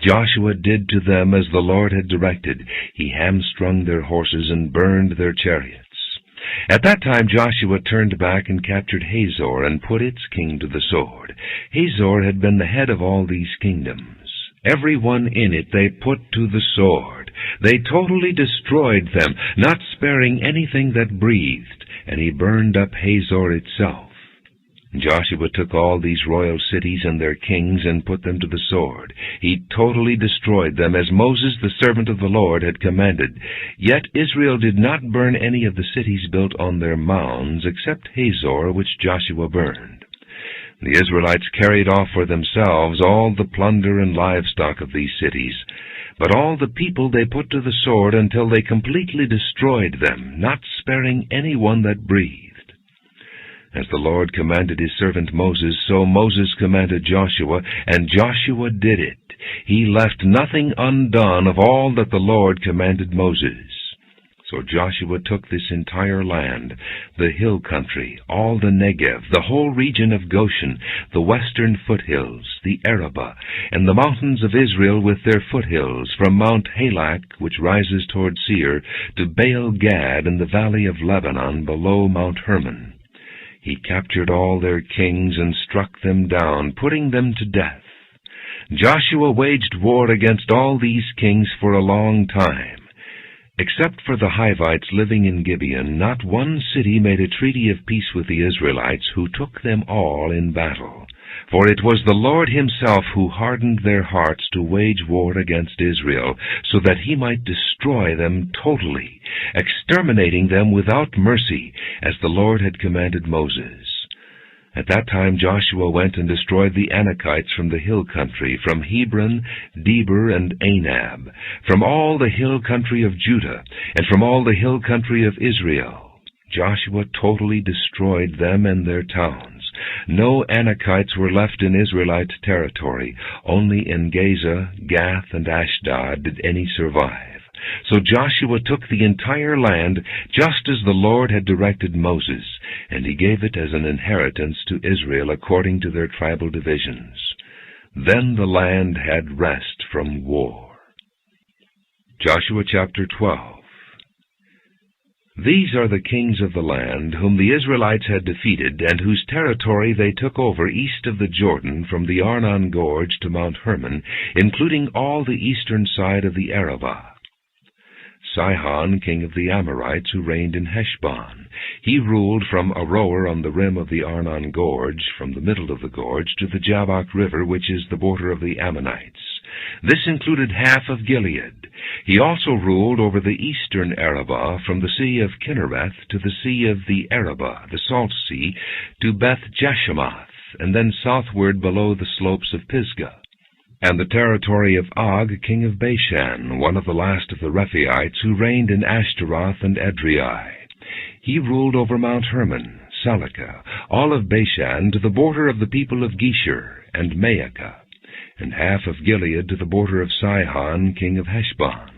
Joshua did to them as the Lord had directed. He hamstrung their horses and burned their chariots. At that time Joshua turned back and captured Hazor and put its king to the sword. Hazor had been the head of all these kingdoms. Every one in it they put to the sword. They totally destroyed them, not sparing anything that breathed, and he burned up Hazor itself. Joshua took all these royal cities and their kings and put them to the sword. He totally destroyed them, as Moses, the servant of the Lord, had commanded. Yet Israel did not burn any of the cities built on their mounds, except Hazor, which Joshua burned. The Israelites carried off for themselves all the plunder and livestock of these cities, but all the people they put to the sword until they completely destroyed them, not sparing any one that breathed. As the Lord commanded his servant Moses, so Moses commanded Joshua, and Joshua did it. He left nothing undone of all that the Lord commanded Moses. So Joshua took this entire land, the hill country, all the Negev, the whole region of Goshen, the western foothills, the Arabah, and the mountains of Israel with their foothills, from Mount Halak, which rises toward Seir, to Baal-Gad in the valley of Lebanon below Mount Hermon. He captured all their kings and struck them down, putting them to death. Joshua waged war against all these kings for a long time. Except for the Hivites living in Gibeon, not one city made a treaty of peace with the Israelites, who took them all in battle. For it was the Lord himself who hardened their hearts to wage war against Israel, so that he might destroy them totally, exterminating them without mercy, as the Lord had commanded Moses. At that time Joshua went and destroyed the Anakites from the hill country, from Hebron, Debir, and Anab, from all the hill country of Judah, and from all the hill country of Israel. Joshua totally destroyed them and their towns. No Anakites were left in Israelite territory. Only in Gaza, Gath, and Ashdod did any survive. So Joshua took the entire land, just as the Lord had directed Moses, and he gave it as an inheritance to Israel according to their tribal divisions. Then the land had rest from war. Joshua chapter 12. These are the kings of the land whom the Israelites had defeated, and whose territory they took over east of the Jordan from the Arnon Gorge to Mount Hermon, including all the eastern side of the Arabah. Sihon, king of the Amorites, who reigned in Heshbon. He ruled from Aroer on the rim of the Arnon Gorge, from the middle of the gorge, to the Jabbok River, which is the border of the Ammonites. This included half of Gilead. He also ruled over the eastern Arabah, from the Sea of Kinnereth to the Sea of the Arabah, the Salt Sea, to Beth Jeshemoth, and then southward below the slopes of Pisgah. And the territory of Og, king of Bashan, one of the last of the Rephaites, who reigned in Ashtaroth and Edrei. He ruled over Mount Hermon, Salekah, all of Bashan to the border of the people of Geshur and Maacah, and half of Gilead to the border of Sihon, king of Heshbon.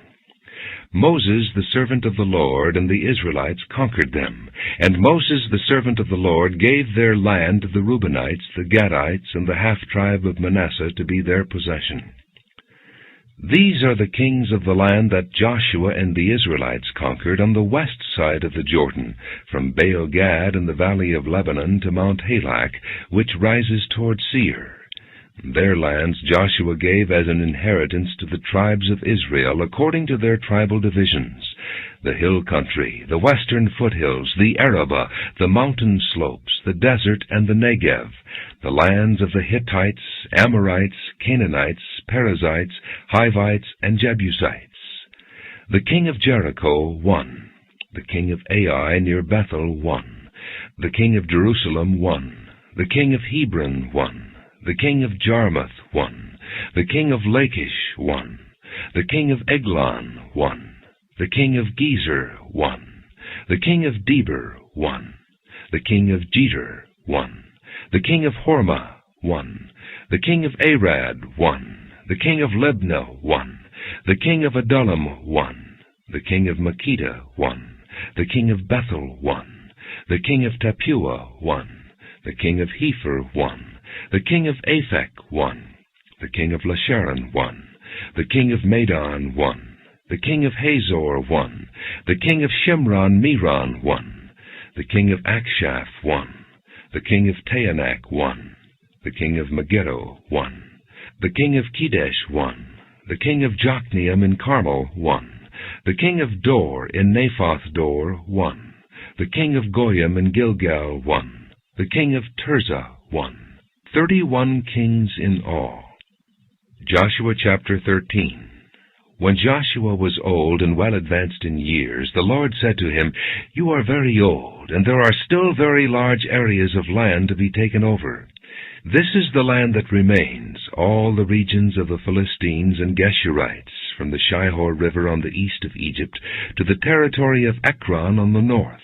Moses, the servant of the Lord, and the Israelites conquered them. And Moses, the servant of the Lord, gave their land to the Reubenites, the Gadites, and the half-tribe of Manasseh to be their possession. These are the kings of the land that Joshua and the Israelites conquered on the west side of the Jordan, from Baal-Gad in the valley of Lebanon to Mount Halak, which rises toward Seir. Their lands Joshua gave as an inheritance to the tribes of Israel according to their tribal divisions: the hill country, the western foothills, the Arabah, the mountain slopes, the desert, and the Negev, the lands of the Hittites, Amorites, Canaanites, Perizzites, Hivites, and Jebusites. The king of Jericho won. The king of Ai near Bethel won. The king of Jerusalem won. The king of Hebron won. The king of Jarmuth won. The king of Lachish won. The king of Eglon won. The king of Gezer won. The king of Debir won. The king of Jeter won. The king of Hormah won. The king of Arad won. The king of Libnah won. The king of Adullam won. The king of Makkedah won. The king of Bethel won. The king of Tappuah won. The king of Hepher won. The king of Aphek won. The king of Lasharon won. The king of Madon won. The king of Hazor won. The king of Shimron-Meron won. The king of Akshaph won. The king of Taanach won. The king of Megiddo won. The king of Kedesh won. The king of Jokneam in Carmel won. The king of Dor in Naphoth Dor won. The king of Goyim in Gilgal won. The king of Tirzah won. 31 kings in all. Joshua chapter 13. When Joshua was old and well advanced in years, the Lord said to him, "You are very old, and there are still very large areas of land to be taken over. This is the land that remains, all the regions of the Philistines and Geshurites, from the Shihor River on the east of Egypt to the territory of Ekron on the north,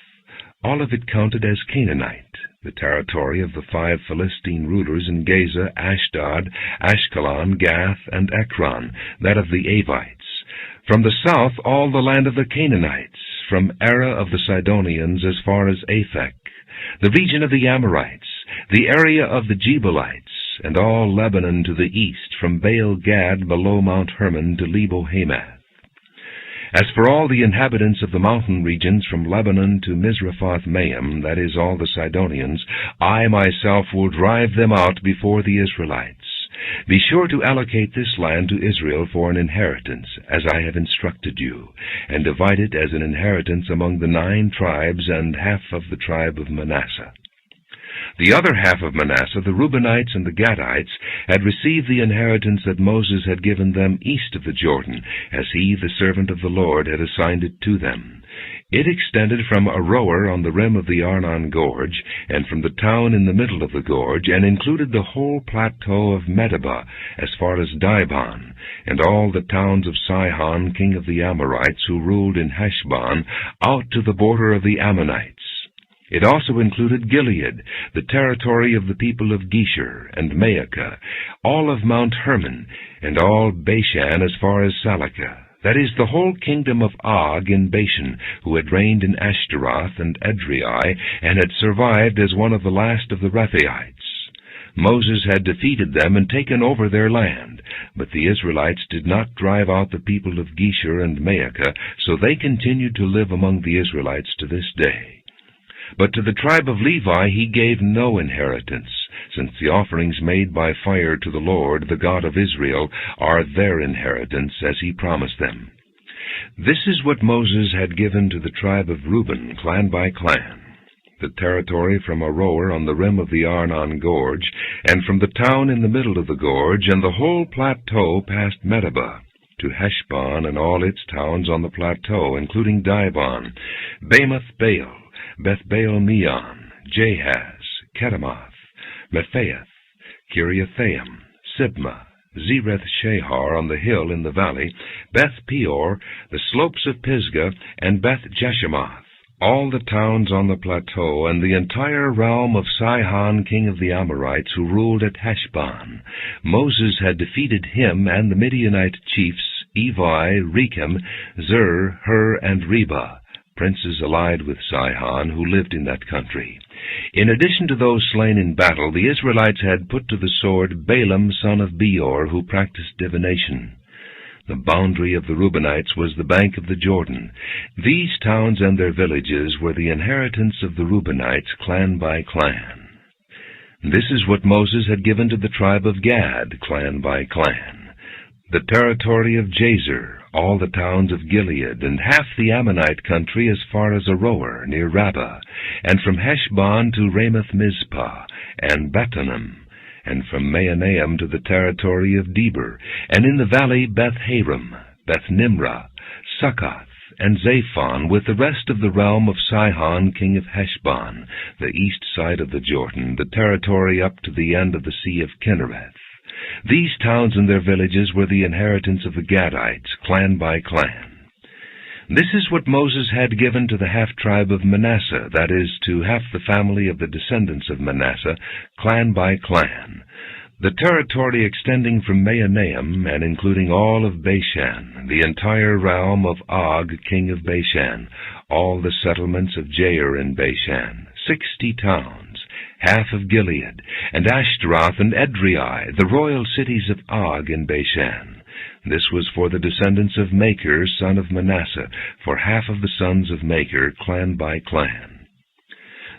all of it counted as Canaanite, the territory of the 5 Philistine rulers in Gaza, Ashdod, Ashkelon, Gath, and Ekron, that of the Avites. From the south, all the land of the Canaanites, from Ara of the Sidonians as far as Aphek, the region of the Amorites, the area of the Jebuelites, and all Lebanon to the east, from Baal-Gad below Mount Hermon to Lebo-Hamath. As for all the inhabitants of the mountain regions from Lebanon to Misrephoth-Maim, that is, all the Sidonians, I myself will drive them out before the Israelites. Be sure to allocate this land to Israel for an inheritance, as I have instructed you, and divide it as an inheritance among the 9 tribes and half of the tribe of Manasseh. The other half of Manasseh, the Reubenites and the Gadites, had received the inheritance that Moses had given them east of the Jordan, as he, the servant of the Lord, had assigned it to them. It extended from Aroer on the rim of the Arnon Gorge, and from the town in the middle of the gorge, and included the whole plateau of Medeba, as far as Dibon, and all the towns of Sihon, king of the Amorites, who ruled in Heshbon, out to the border of the Ammonites. It also included Gilead, the territory of the people of Geshur and Maacah, all of Mount Hermon, and all Bashan as far as Salakah. That is, the whole kingdom of Og in Bashan, who had reigned in Ashtaroth and Edrei, and had survived as one of the last of the Rephaites. Moses had defeated them and taken over their land, but the Israelites did not drive out the people of Geshur and Maacah, so they continued to live among the Israelites to this day. But to the tribe of Levi he gave no inheritance, since the offerings made by fire to the Lord, the God of Israel, are their inheritance, as he promised them. This is what Moses had given to the tribe of Reuben, clan by clan: the territory from Aroer on the rim of the Arnon Gorge, and from the town in the middle of the gorge, and the whole plateau past Medeba, to Heshbon and all its towns on the plateau, including Dibon, Bamoth-baal, Beth-baal-meon, Jahaz, Kedemoth, Mephaath, Kiriathaim, Sibmah, Zereth-shahar on the hill in the valley, Beth-peor, the slopes of Pisgah, and Beth-jeshemoth, all the towns on the plateau, and the entire realm of Sihon, king of the Amorites, who ruled at Heshbon. Moses had defeated him and the Midianite chiefs, Evi, Rechem, Zur, Hur, and Reba, princes allied with Sihon, who lived in that country. In addition to those slain in battle, the Israelites had put to the sword Balaam, son of Beor, who practiced divination. The boundary of the Reubenites was the bank of the Jordan. These towns and their villages were the inheritance of the Reubenites, clan by clan. This is what Moses had given to the tribe of Gad, clan by clan: the territory of Jazer, all the towns of Gilead, and half the Ammonite country as far as Aroer, near Rabbah, and from Heshbon to Ramoth-mizpah, and Betonim, and from Mahanaim to the territory of Debir, and in the valley Beth-haram, Beth-nimrah, Succoth, and Zaphon, with the rest of the realm of Sihon, king of Heshbon, the east side of the Jordan, the territory up to the end of the Sea of Kinnereth. These towns and their villages were the inheritance of the Gadites, clan by clan. This is what Moses had given to the half-tribe of Manasseh, that is, to half the family of the descendants of Manasseh, clan by clan: the territory extending from Mahanaim and including all of Bashan, the entire realm of Og, king of Bashan, all the settlements of Jair in Bashan, 60 towns, half of Gilead, and Ashtaroth and Edrei, the royal cities of Og in Bashan. This was for the descendants of Machir, son of Manasseh, for half of the sons of Machir, clan by clan.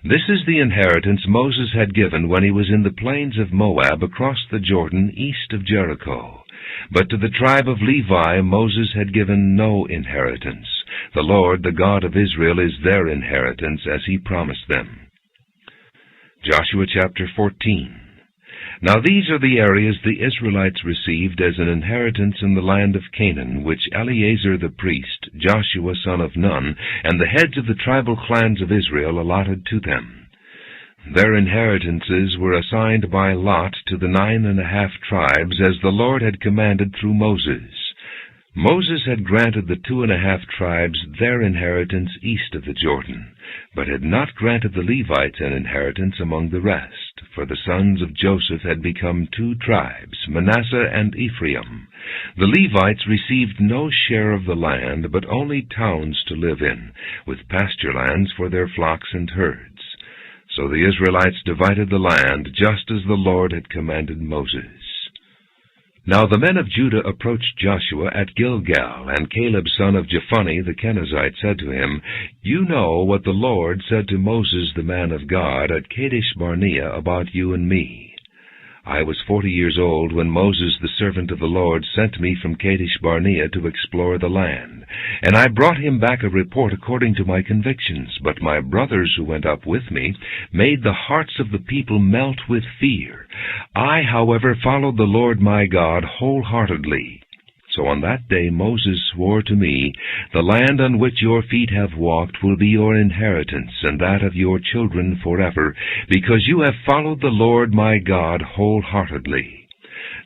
This is the inheritance Moses had given when he was in the plains of Moab across the Jordan east of Jericho. But to the tribe of Levi Moses had given no inheritance. The Lord, the God of Israel, is their inheritance, as he promised them. Joshua chapter 14. Now these are the areas the Israelites received as an inheritance in the land of Canaan, which Eleazar the priest, Joshua son of Nun, and the heads of the tribal clans of Israel allotted to them. Their inheritances were assigned by lot to the 9½ tribes, as the Lord had commanded through Moses. Moses had granted the 2½ tribes their inheritance east of the Jordan, but had not granted the Levites an inheritance among the rest, for the sons of Joseph had become 2 tribes, Manasseh and Ephraim. The Levites received no share of the land, but only towns to live in, with pasture lands for their flocks and herds. So the Israelites divided the land, just as the Lord had commanded Moses. Now the men of Judah approached Joshua at Gilgal, and Caleb son of Jephunneh the Kenizzite said to him, "You know what the Lord said to Moses the man of God at Kadesh Barnea about you and me. I was 40 years old when Moses, the servant of the Lord, sent me from Kadesh Barnea to explore the land. And I brought him back a report according to my convictions. But my brothers who went up with me made the hearts of the people melt with fear. I, however, followed the Lord my God wholeheartedly. So on that day Moses swore to me, The land on which your feet have walked will be your inheritance, and that of your children forever, because you have followed the Lord my God wholeheartedly.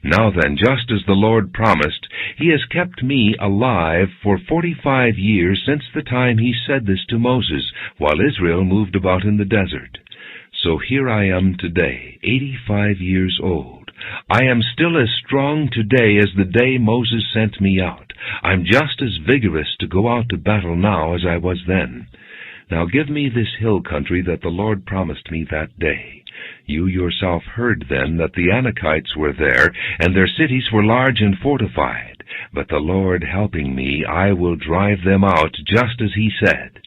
Now then, just as the Lord promised, he has kept me alive for 45 years since the time he said this to Moses, while Israel moved about in the desert. So here I am today, 85 years old. I am still as strong today as the day Moses sent me out. I'm just as vigorous to go out to battle now as I was then. Now give me this hill country that the Lord promised me that day. You yourself heard then that the Anakites were there, and their cities were large and fortified. But the Lord helping me, I will drive them out, just as he said.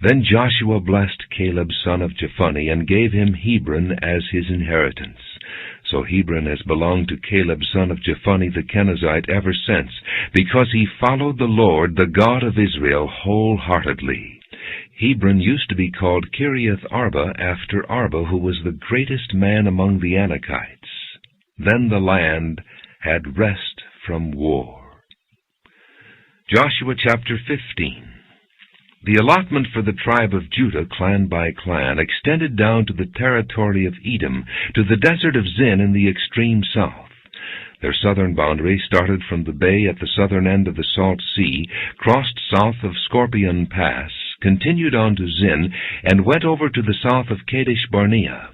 Then Joshua blessed Caleb son of Jephunneh, and gave him Hebron as his inheritance. So Hebron has belonged to Caleb son of Jephunneh the Kenizzite ever since, because he followed the Lord, the God of Israel, wholeheartedly. Hebron used to be called Kiriath Arba, after Arba, who was the greatest man among the Anakites. Then the land had rest from war. Joshua chapter 15. The allotment for the tribe of Judah, clan by clan, extended down to the territory of Edom, to the desert of Zin in the extreme south. Their southern boundary started from the bay at the southern end of the Salt Sea, crossed south of Scorpion Pass, continued on to Zin, and went over to the south of Kadesh Barnea.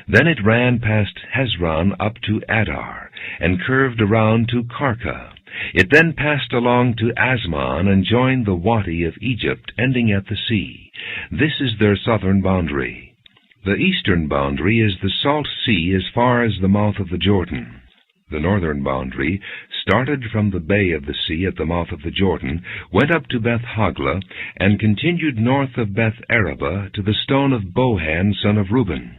Then it ran past Hezron up to Adar, and curved around to Karka. It then passed along to Asmon and joined the Wadi of Egypt, ending at the sea. This is their southern boundary. The eastern boundary is the Salt Sea as far as the mouth of the Jordan. The northern boundary started from the bay of the sea at the mouth of the Jordan, went up to Beth Hogla, and continued north of Beth Araba to the stone of Bohan, son of Reuben.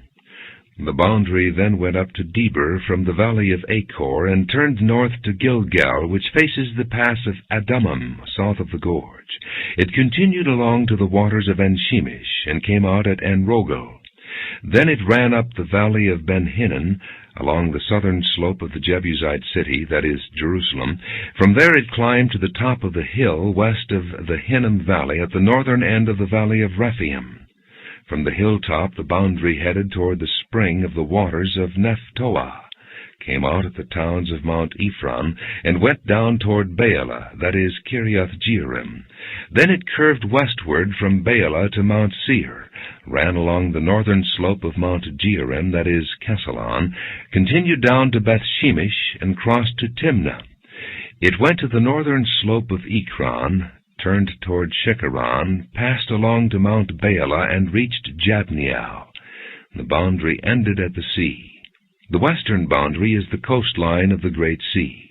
The boundary then went up to Debir from the valley of Achor, and turned north to Gilgal, which faces the pass of Adumim, south of the gorge. It continued along to the waters of En-Shemesh, and came out at En-Rogel. Then it ran up the valley of Ben-Hinnom, along the southern slope of the Jebusite city, that is, Jerusalem. From there it climbed to the top of the hill west of the Hinnom valley, at the northern end of the valley of Rephaim. From the hilltop the boundary headed toward the spring of the waters of Nephtoah, came out at the towns of Mount Ephron, and went down toward Baalah, that is, Kiriath-Jearim. Then it curved westward from Baalah to Mount Seir, ran along the northern slope of Mount Jearim, that is, Kesalon, continued down to Beth-Shemesh, and crossed to Timnah. It went to the northern slope of Ekron, turned toward Shekaron, passed along to Mount Baalah, and reached Jabneel. The boundary ended at the sea. The western boundary is the coastline of the Great Sea.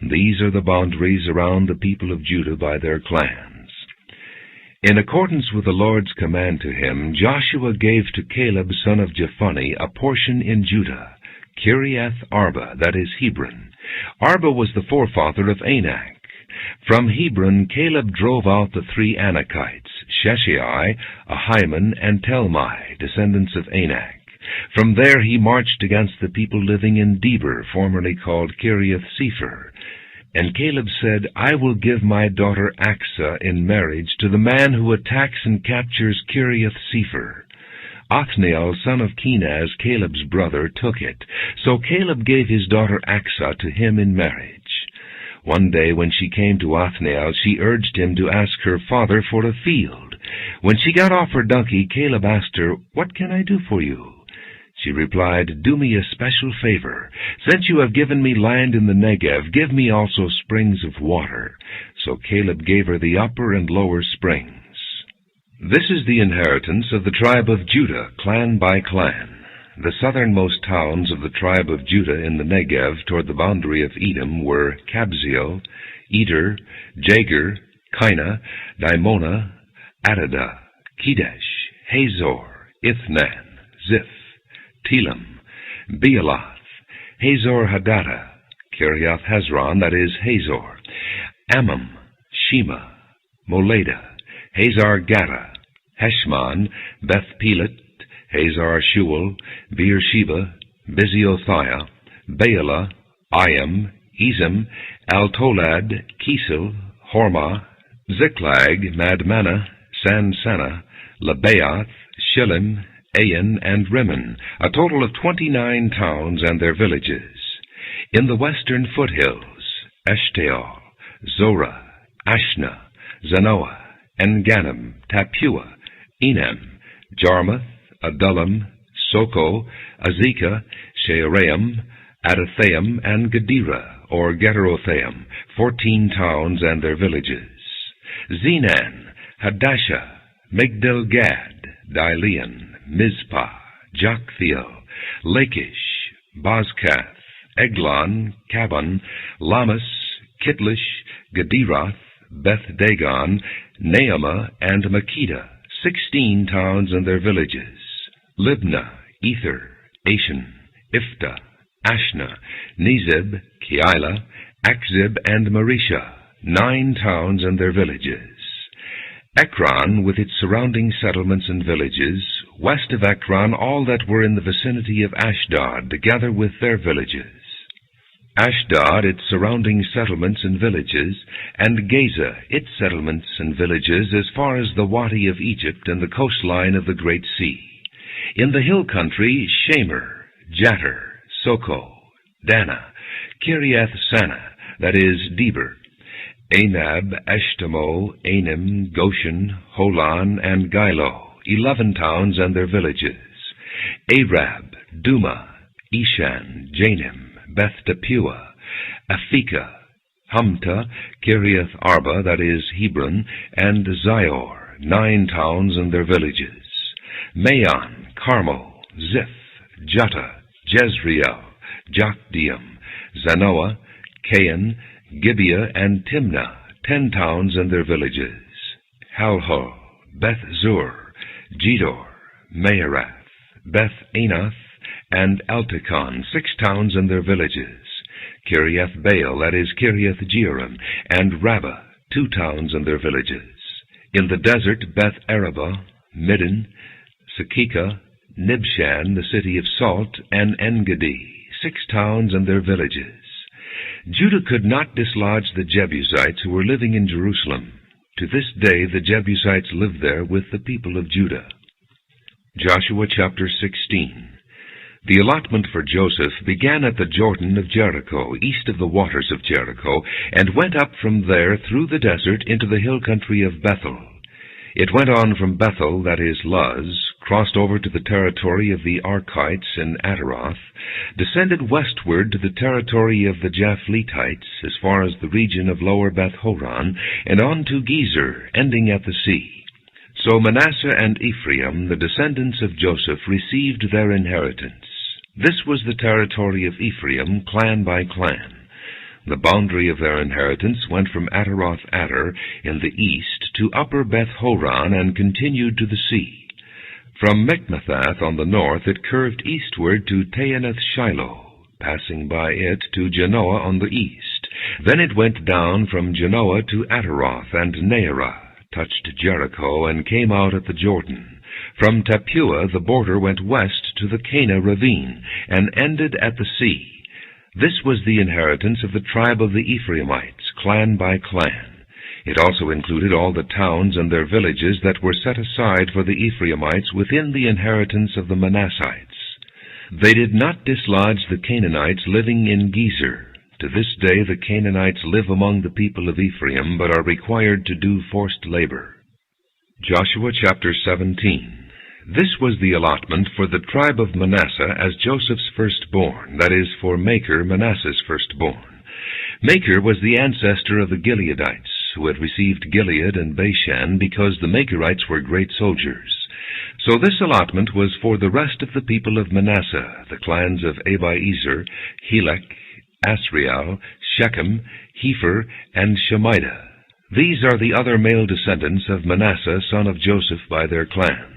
These are the boundaries around the people of Judah by their clans. In accordance with the Lord's command to him, Joshua gave to Caleb son of Jephunneh a portion in Judah, Kiriath Arba, that is, Hebron. Arba was the forefather of Anak. From Hebron Caleb drove out the three Anakites, Sheshai, Ahiman, and Telmai, descendants of Anak. From there he marched against the people living in Debir, formerly called Kiriath-Sepher. And Caleb said, I will give my daughter Achsah in marriage to the man who attacks and captures Kiriath-Sepher. Othniel, son of Kenaz, Caleb's brother, took it. So Caleb gave his daughter Achsah to him in marriage. One day when she came to Othniel, she urged him to ask her father for a field. When she got off her donkey, Caleb asked her, What can I do for you? She replied, Do me a special favor. Since you have given me land in the Negev, give me also springs of water. So Caleb gave her the upper and lower springs. This is the inheritance of the tribe of Judah, clan by clan. The southernmost towns of the tribe of Judah in the Negev toward the boundary of Edom were Kabzeel, Eder, Jagur, Kinah, Dimona, Adadah, Kedesh, Hazor, Ithnan, Ziph, Telam, Bealoth, Hazor Hadattah, Kiriath Hezron, that is, Hazor, Ammon, Shema, Molada, Hazar Gaddah, Heshmon, Beth Pelet, Hazar Shual, Beersheba, Biziothia, Baalah, Iam, Ezem, Altolad, Kisil, Hormah, Ziklag, Madmanah, Sansannah, Lebaoth, Shillim, Ain, and Rimmon, a total of 29 towns and their villages. In the western foothills, Eshtaol, Zorah, Ashna, Zanoah, Engannim, Tappuah, Enam, Jarmuth, Adullam, Soko, Azekah, Shearaim, Adathaim, and Gedera, or Gederothaim, 14 towns and their villages. Zenan, Hadashah, Migdal-Gad, Dilean, Mizpah, Joktheel, Lachish, Bozkath, Eglon, Kabon, Lamas, Kitlish, Gederoth, Beth-Dagon, Naamah, and Makkedah, 16 towns and their villages. Libnah, Ether, Ashan, Iftah, Ashna, Nezib, Keilah, Akzib, and Marisha, 9 towns and their villages. Ekron, with its surrounding settlements and villages, west of Ekron all that were in the vicinity of Ashdod, together with their villages. Ashdod, its surrounding settlements and villages, and Gaza, its settlements and villages, as far as the Wadi of Egypt and the coastline of the Great Sea. In the hill country, Shamer, Jatter, Soko, Dana, Kiriath-Sanah, that is, Deber, Anab, Eshtemo, Anim, Goshen, Holon, and Gilo, 11 towns and their villages. Arab, Duma, Eshan, Janim, Beth-Tappuah, Aphekah, Humta, Kiriath Arba, that is, Hebron, and Zior, 9 towns and their villages. Maon, Carmel, Ziph, Juttah, Jezreel, Jokdeam, Zanoah, Cain, Gibeah, and Timnah, 10 towns and their villages. Halhol, Beth-Zur, Gedor, Meerath, Beth-Anath, and Eltekon, 6 towns and their villages. Kiriath-Baal, that is, Kiriath-Jearim, and Rabbah, 2 towns and their villages. In the desert, Beth-Arabah, Middin, Sakekah, Nibshan, the city of salt, and En-Gedi, 6 towns and their villages. Judah could not dislodge the Jebusites who were living in Jerusalem. To this day the Jebusites live there with the people of Judah. Joshua chapter 16. The allotment for Joseph began at the Jordan of Jericho, east of the waters of Jericho, and went up from there through the desert into the hill country of Bethel. It went on from Bethel, that is, Luz, crossed over to the territory of the Archites in Ataroth, descended westward to the territory of the Japhletites as far as the region of lower Beth-Horon, and on to Gezer, ending at the sea. So Manasseh and Ephraim, the descendants of Joseph, received their inheritance. This was the territory of Ephraim, clan by clan. The boundary of their inheritance went from Ataroth-Adar in the east to upper Beth-Horon and continued to the sea. From Michmethath on the north it curved eastward to Taanath-Shiloh, passing by it to Janoah on the east. Then it went down from Janoah to Ataroth and Naarah, touched Jericho, and came out at the Jordan. From Tappuah the border went west to the Cana ravine, and ended at the sea. This was the inheritance of the tribe of the Ephraimites, clan by clan. It also included all the towns and their villages that were set aside for the Ephraimites within the inheritance of the Manassites. They did not dislodge the Canaanites living in Gezer. To this day the Canaanites live among the people of Ephraim, but are required to do forced labor. Joshua chapter 17. This was the allotment for the tribe of Manasseh as Joseph's firstborn, that is, for Machir, Manasseh's firstborn. Machir was the ancestor of the Gileadites, who had received Gilead and Bashan because the Machirites were great soldiers. So this allotment was for the rest of the people of Manasseh, the clans of Abiezer, Helek, Asriel, Shechem, Hepher, and Shemida. These are the other male descendants of Manasseh, son of Joseph, by their clans.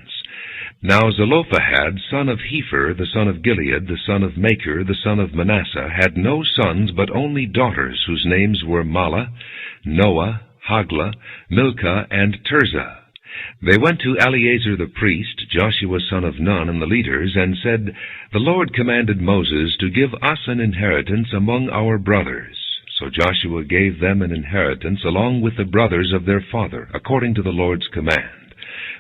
Now Zelophehad, son of Hepher, the son of Gilead, the son of Machir, the son of Manasseh, had no sons, but only daughters, whose names were Mahlah, Noah, Haglah, Milcah, and Tirzah. They went to Eleazar the priest, Joshua son of Nun, and the leaders, and said, The Lord commanded Moses to give us an inheritance among our brothers. So Joshua gave them an inheritance along with the brothers of their father, according to the Lord's command.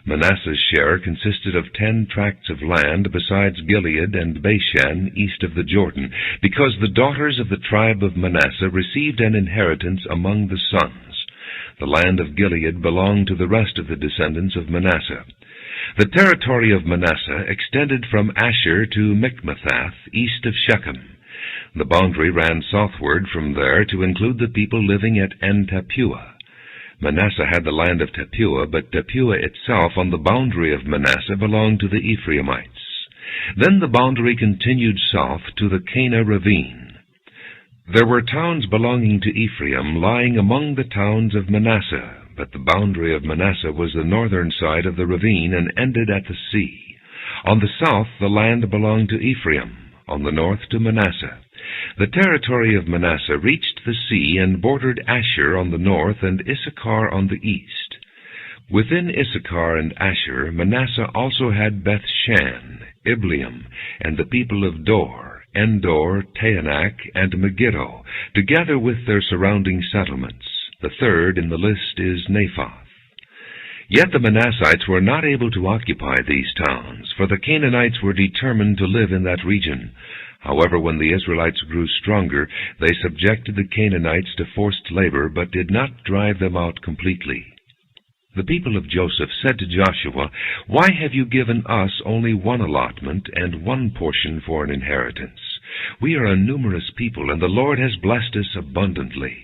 Manasseh's share consisted of 10 tracts of land, besides Gilead and Bashan, east of the Jordan, because the daughters of the tribe of Manasseh received an inheritance among the sons. The land of Gilead belonged to the rest of the descendants of Manasseh. The territory of Manasseh extended from Asher to Michmethath, east of Shechem. The boundary ran southward from there to include the people living at En-Tappuah. Manasseh had the land of Tappuah, but Tappuah itself on the boundary of Manasseh belonged to the Ephraimites. Then the boundary continued south to the Cana ravine. There were towns belonging to Ephraim lying among the towns of Manasseh, but the boundary of Manasseh was the northern side of the ravine and ended at the sea. On the south the land belonged to Ephraim, on the north to Manasseh. The territory of Manasseh reached the sea and bordered Asher on the north and Issachar on the east. Within Issachar and Asher, Manasseh also had Beth-shan, Ibleam, and the people of Dor, Endor, Taanach, and Megiddo, together with their surrounding settlements. The third in the list is Naphoth. Yet the Manassites were not able to occupy these towns, for the Canaanites were determined to live in that region. However, when the Israelites grew stronger, they subjected the Canaanites to forced labor, but did not drive them out completely. The people of Joseph said to Joshua, Why have you given us only one allotment and one portion for an inheritance? We are a numerous people, and the Lord has blessed us abundantly.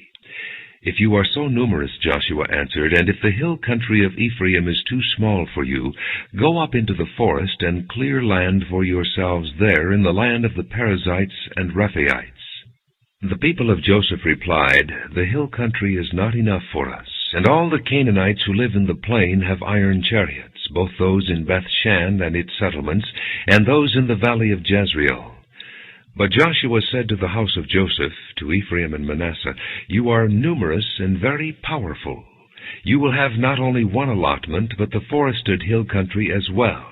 If you are so numerous, Joshua answered, and if the hill country of Ephraim is too small for you, go up into the forest and clear land for yourselves there in the land of the Perizzites and Rephaites. The people of Joseph replied, The hill country is not enough for us, and all the Canaanites who live in the plain have iron chariots, both those in Beth-shan and its settlements, and those in the valley of Jezreel. But Joshua said to the house of Joseph, to Ephraim and Manasseh, You are numerous and very powerful. You will have not only one allotment, but the forested hill country as well.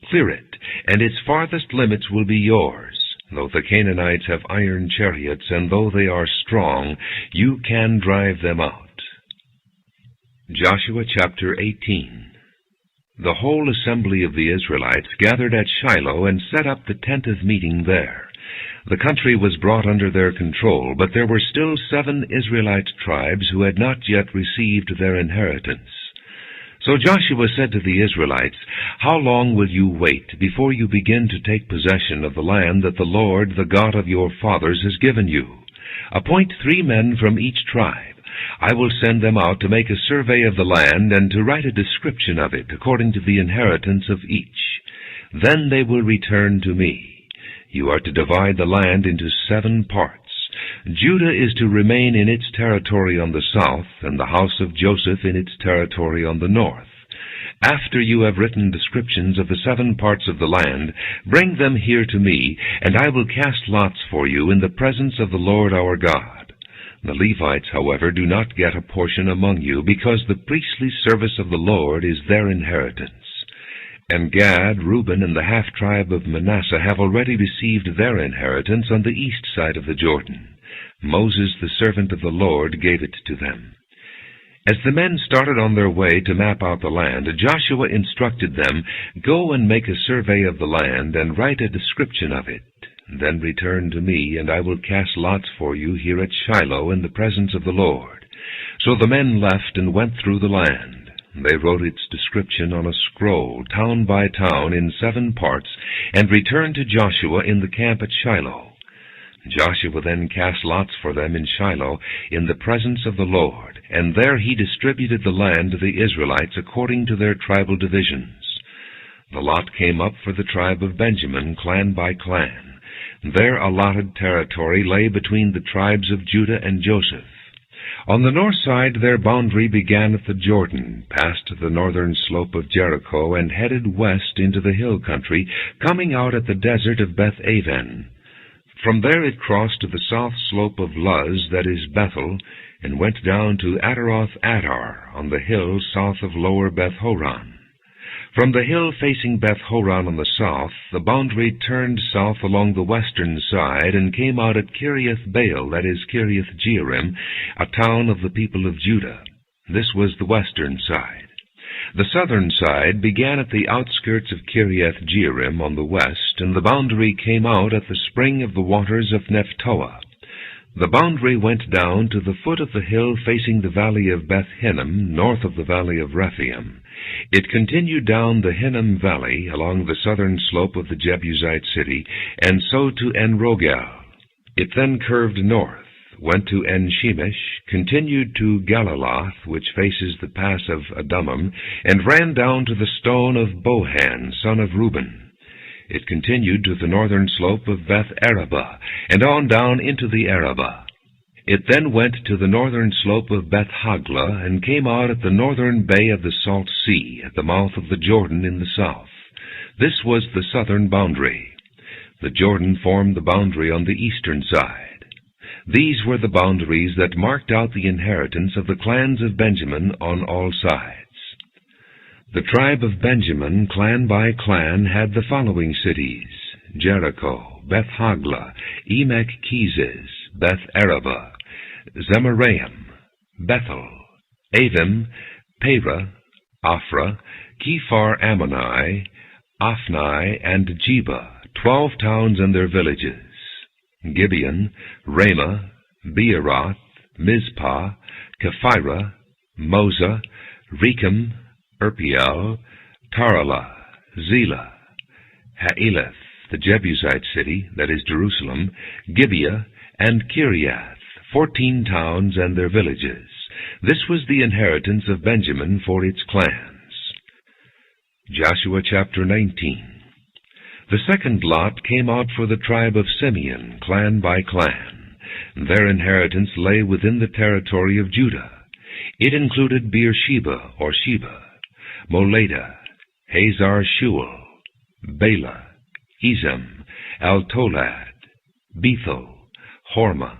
Clear it, and its farthest limits will be yours. Though the Canaanites have iron chariots, and though they are strong, you can drive them out. Joshua chapter 18. The whole assembly of the Israelites gathered at Shiloh and set up the tent of meeting there. The country was brought under their control, but there were still 7 Israelite tribes who had not yet received their inheritance. So Joshua said to the Israelites, How long will you wait before you begin to take possession of the land that the Lord, the God of your fathers, has given you? Appoint 3 men from each tribe. I will send them out to make a survey of the land and to write a description of it according to the inheritance of each. Then they will return to me. You are to divide the land into 7 parts. Judah is to remain in its territory on the south, and the house of Joseph in its territory on the north. After you have written descriptions of the 7 parts of the land, bring them here to me, and I will cast lots for you in the presence of the Lord our God. The Levites, however, do not get a portion among you, because the priestly service of the Lord is their inheritance. And Gad, Reuben, and the half-tribe of Manasseh have already received their inheritance on the east side of the Jordan. Moses, the servant of the Lord, gave it to them. As the men started on their way to map out the land, Joshua instructed them, Go and make a survey of the land, and write a description of it. Then return to me, and I will cast lots for you here at Shiloh in the presence of the Lord. So the men left and went through the land. They wrote its description on a scroll, town by town, in 7 parts, and returned to Joshua in the camp at Shiloh. Joshua then cast lots for them in Shiloh, in the presence of the Lord, and there he distributed the land to the Israelites according to their tribal divisions. The lot came up for the tribe of Benjamin, clan by clan. Their allotted territory lay between the tribes of Judah and Joseph. On the north side their boundary began at the Jordan, passed the northern slope of Jericho, and headed west into the hill country, coming out at the desert of Beth-aven. From there it crossed to the south slope of Luz, that is Bethel, and went down to Ataroth-Adar, on the hill south of lower Beth-horon. From the hill facing Beth-horon on the south, the boundary turned south along the western side and came out at Kiriath-Baal, that is Kiriath-Jearim, a town of the people of Judah. This was the western side. The southern side began at the outskirts of Kiriath-Jearim on the west, and the boundary came out at the spring of the waters of Nephtoah. The boundary went down to the foot of the hill facing the valley of Beth-Hinnom, north of the valley of Rephaim. It continued down the Hinnom valley along the southern slope of the Jebusite city, and so to En-Rogel. It then curved north, went to En-Shemesh, continued to Galiloth, which faces the pass of Adummim, and ran down to the stone of Bohan, son of Reuben. It continued to the northern slope of Beth-Arabah, and on down into the Arabah. It then went to the northern slope of Beth-Hagla, and came out at the northern bay of the Salt Sea, at the mouth of the Jordan in the south. This was the southern boundary. The Jordan formed the boundary on the eastern side. These were the boundaries that marked out the inheritance of the clans of Benjamin on all sides. The tribe of Benjamin, clan by clan, had the following cities: Jericho, Beth-Hagla, Emek-Keziz, Beth-Arabah, Zemaraim, Bethel, Avim, Perah, Ophrah, Kephar-Ammoni, Ophni, and Jeba, 12 towns and their villages; Gibeon, Ramah, Beeroth, Mizpah, Kephirah, Moza, Rechem, Irpeel, Taralah, Zelah, Haeleth, the Jebusite city, that is Jerusalem, Gibeah, and Kiriath, 14 towns and their villages. This was the inheritance of Benjamin for its clans. Joshua chapter 19. The second lot came out for the tribe of Simeon, clan by clan. Their inheritance lay within the territory of Judah. It included Beersheba, or Sheba, Moladah, Hazar-Shual, Bela, Ezem, Al-Tolad, Bethel, Hormah,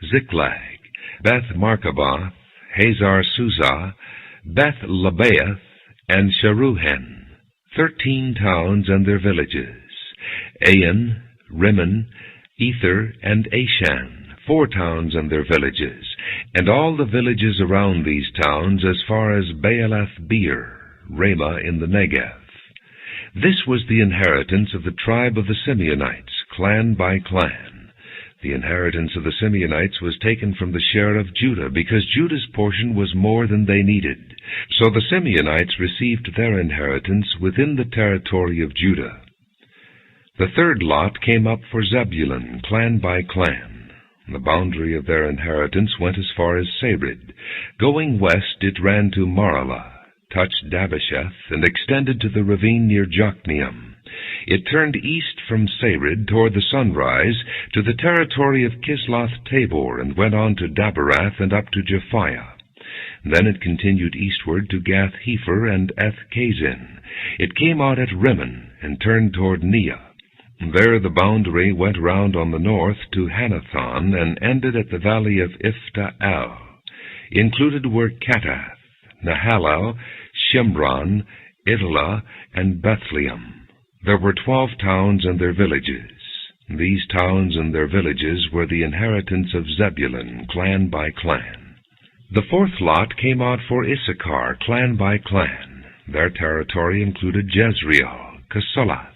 Ziklag, Beth-Markaboth, Hazar-Suzah, Beth-Lebaoth, and Sharuhen, 13 towns and their villages; Ain, Rimmon, Ether, and Ashan, 4 towns and their villages, and all the villages around these towns as far as Baalath-Beer, Ramah in the Negev. This was the inheritance of the tribe of the Simeonites, clan by clan. The inheritance of the Simeonites was taken from the share of Judah, because Judah's portion was more than they needed. So the Simeonites received their inheritance within the territory of Judah. The third lot came up for Zebulun, clan by clan. The boundary of their inheritance went as far as Sarid. Going west, it ran to Maralah, touched Dabasheth, and extended to the ravine near Jokneam. It turned east from Sarid toward the sunrise to the territory of Kisloth-Tabor, and went on to Daberath and up to Japhiah. Then it continued eastward to Gath-Hepher and Eth-Kazin. It came out at Rimmon and turned toward Neah. There the boundary went round on the north to Hanathon and ended at the valley of Iphta-El. Included were Katath, Nahalal, Shimron, Idalah, and Bethlehem. There were 12 towns and their villages. These towns and their villages were the inheritance of Zebulun, clan by clan. The fourth lot came out for Issachar, clan by clan. Their territory included Jezreel, Kesulath,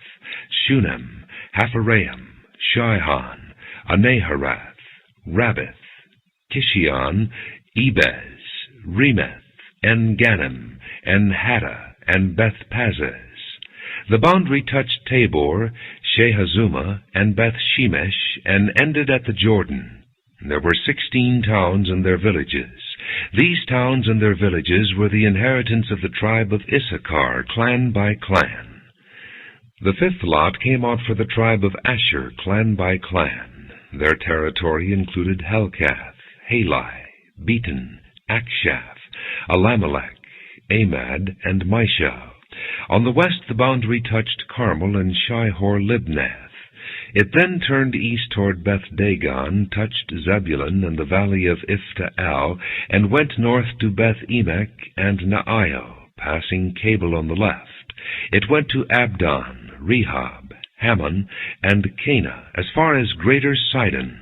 Shunem, Hapharaim, Shihon, Anaharath, Rabbith, Kishion, Ebez, Remeth, En-Ganim, En-Haddah, and Beth-Pazzez. The boundary touched Tabor, Shehazumah, and Beth-Shemesh, and ended at the Jordan. There were 16 towns and their villages. These towns and their villages were the inheritance of the tribe of Issachar, clan by clan. The fifth lot came out for the tribe of Asher, clan by clan. Their territory included Helkath, Halai, Beton, Akshaph, Alamelech, Amad, and Mishal. On the west the boundary touched Carmel and Shihor-Libnath. It then turned east toward Beth-Dagon, touched Zebulun and the valley of Iphtahal, and went north to Beth-Emek and Naail, passing Cable on the left. It went to Abdon, Rehob, Hammon, and Cana, as far as Greater Sidon.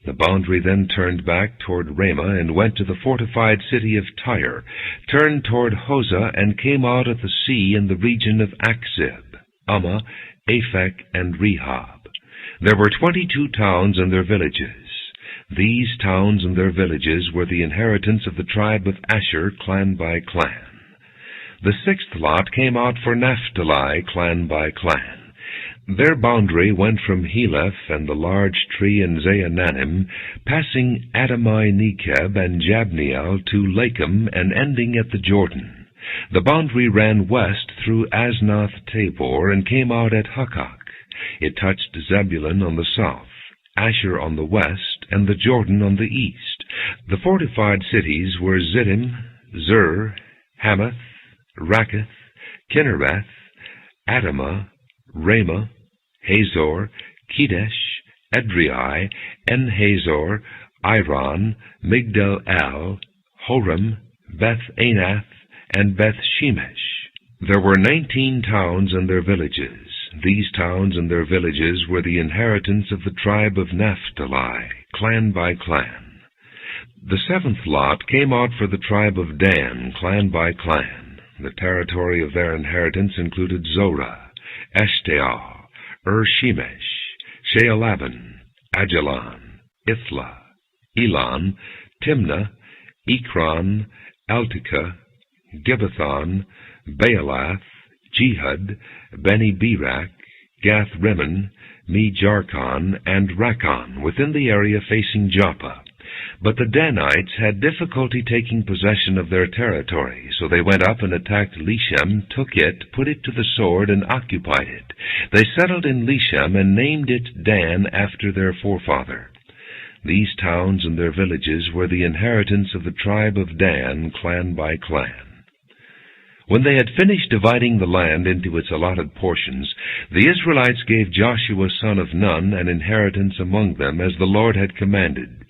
The boundary then turned back toward Ramah and went to the fortified city of Tyre, turned toward Hosah, and came out at the sea in the region of Akzib, Ummah, Aphek, and Rehob. There were 22 towns and their villages. These towns and their villages were the inheritance of the tribe of Asher, clan by clan. The sixth lot came out for Naphtali, clan by clan. Their boundary went from Heleph and the large tree in Zaanannim, passing Adami-Nekeb and Jabneel to Lakum and ending at the Jordan. The boundary ran west through Aznoth-Tabor and came out at Hukkok. It touched Zebulun on the south, Asher on the west, and the Jordan on the east. The fortified cities were Ziddim, Zur, Hamath, Rakkath, Kinnereth, Adamah, Ramah, Hazor, Kedesh, Edrei, En-Hazor, Iron, Migdal-El, Horem, Beth-Anath, and Beth-Shemesh. There were 19 towns and their villages. These towns and their villages were the inheritance of the tribe of Naphtali, clan by clan. The seventh lot came out for the tribe of Dan, clan by clan. The territory of their inheritance included Zorah, Eshtaol, Shemesh, Shealaban, Ajalon, Ithla, Elon, Timnah, Ekron, Altika, Gibbethon, Baalath, Jehud, Beni-Berak, Gath-Rimmon, Me-Jarkon, and Rakkon, within the area facing Joppa. But the Danites had difficulty taking possession of their territory, so they went up and attacked Leshem, took it, put it to the sword, and occupied it. They settled in Leshem and named it Dan after their forefather. These towns and their villages were the inheritance of the tribe of Dan, clan by clan. When they had finished dividing the land into its allotted portions, the Israelites gave Joshua son of Nun an inheritance among them, as the Lord had commanded.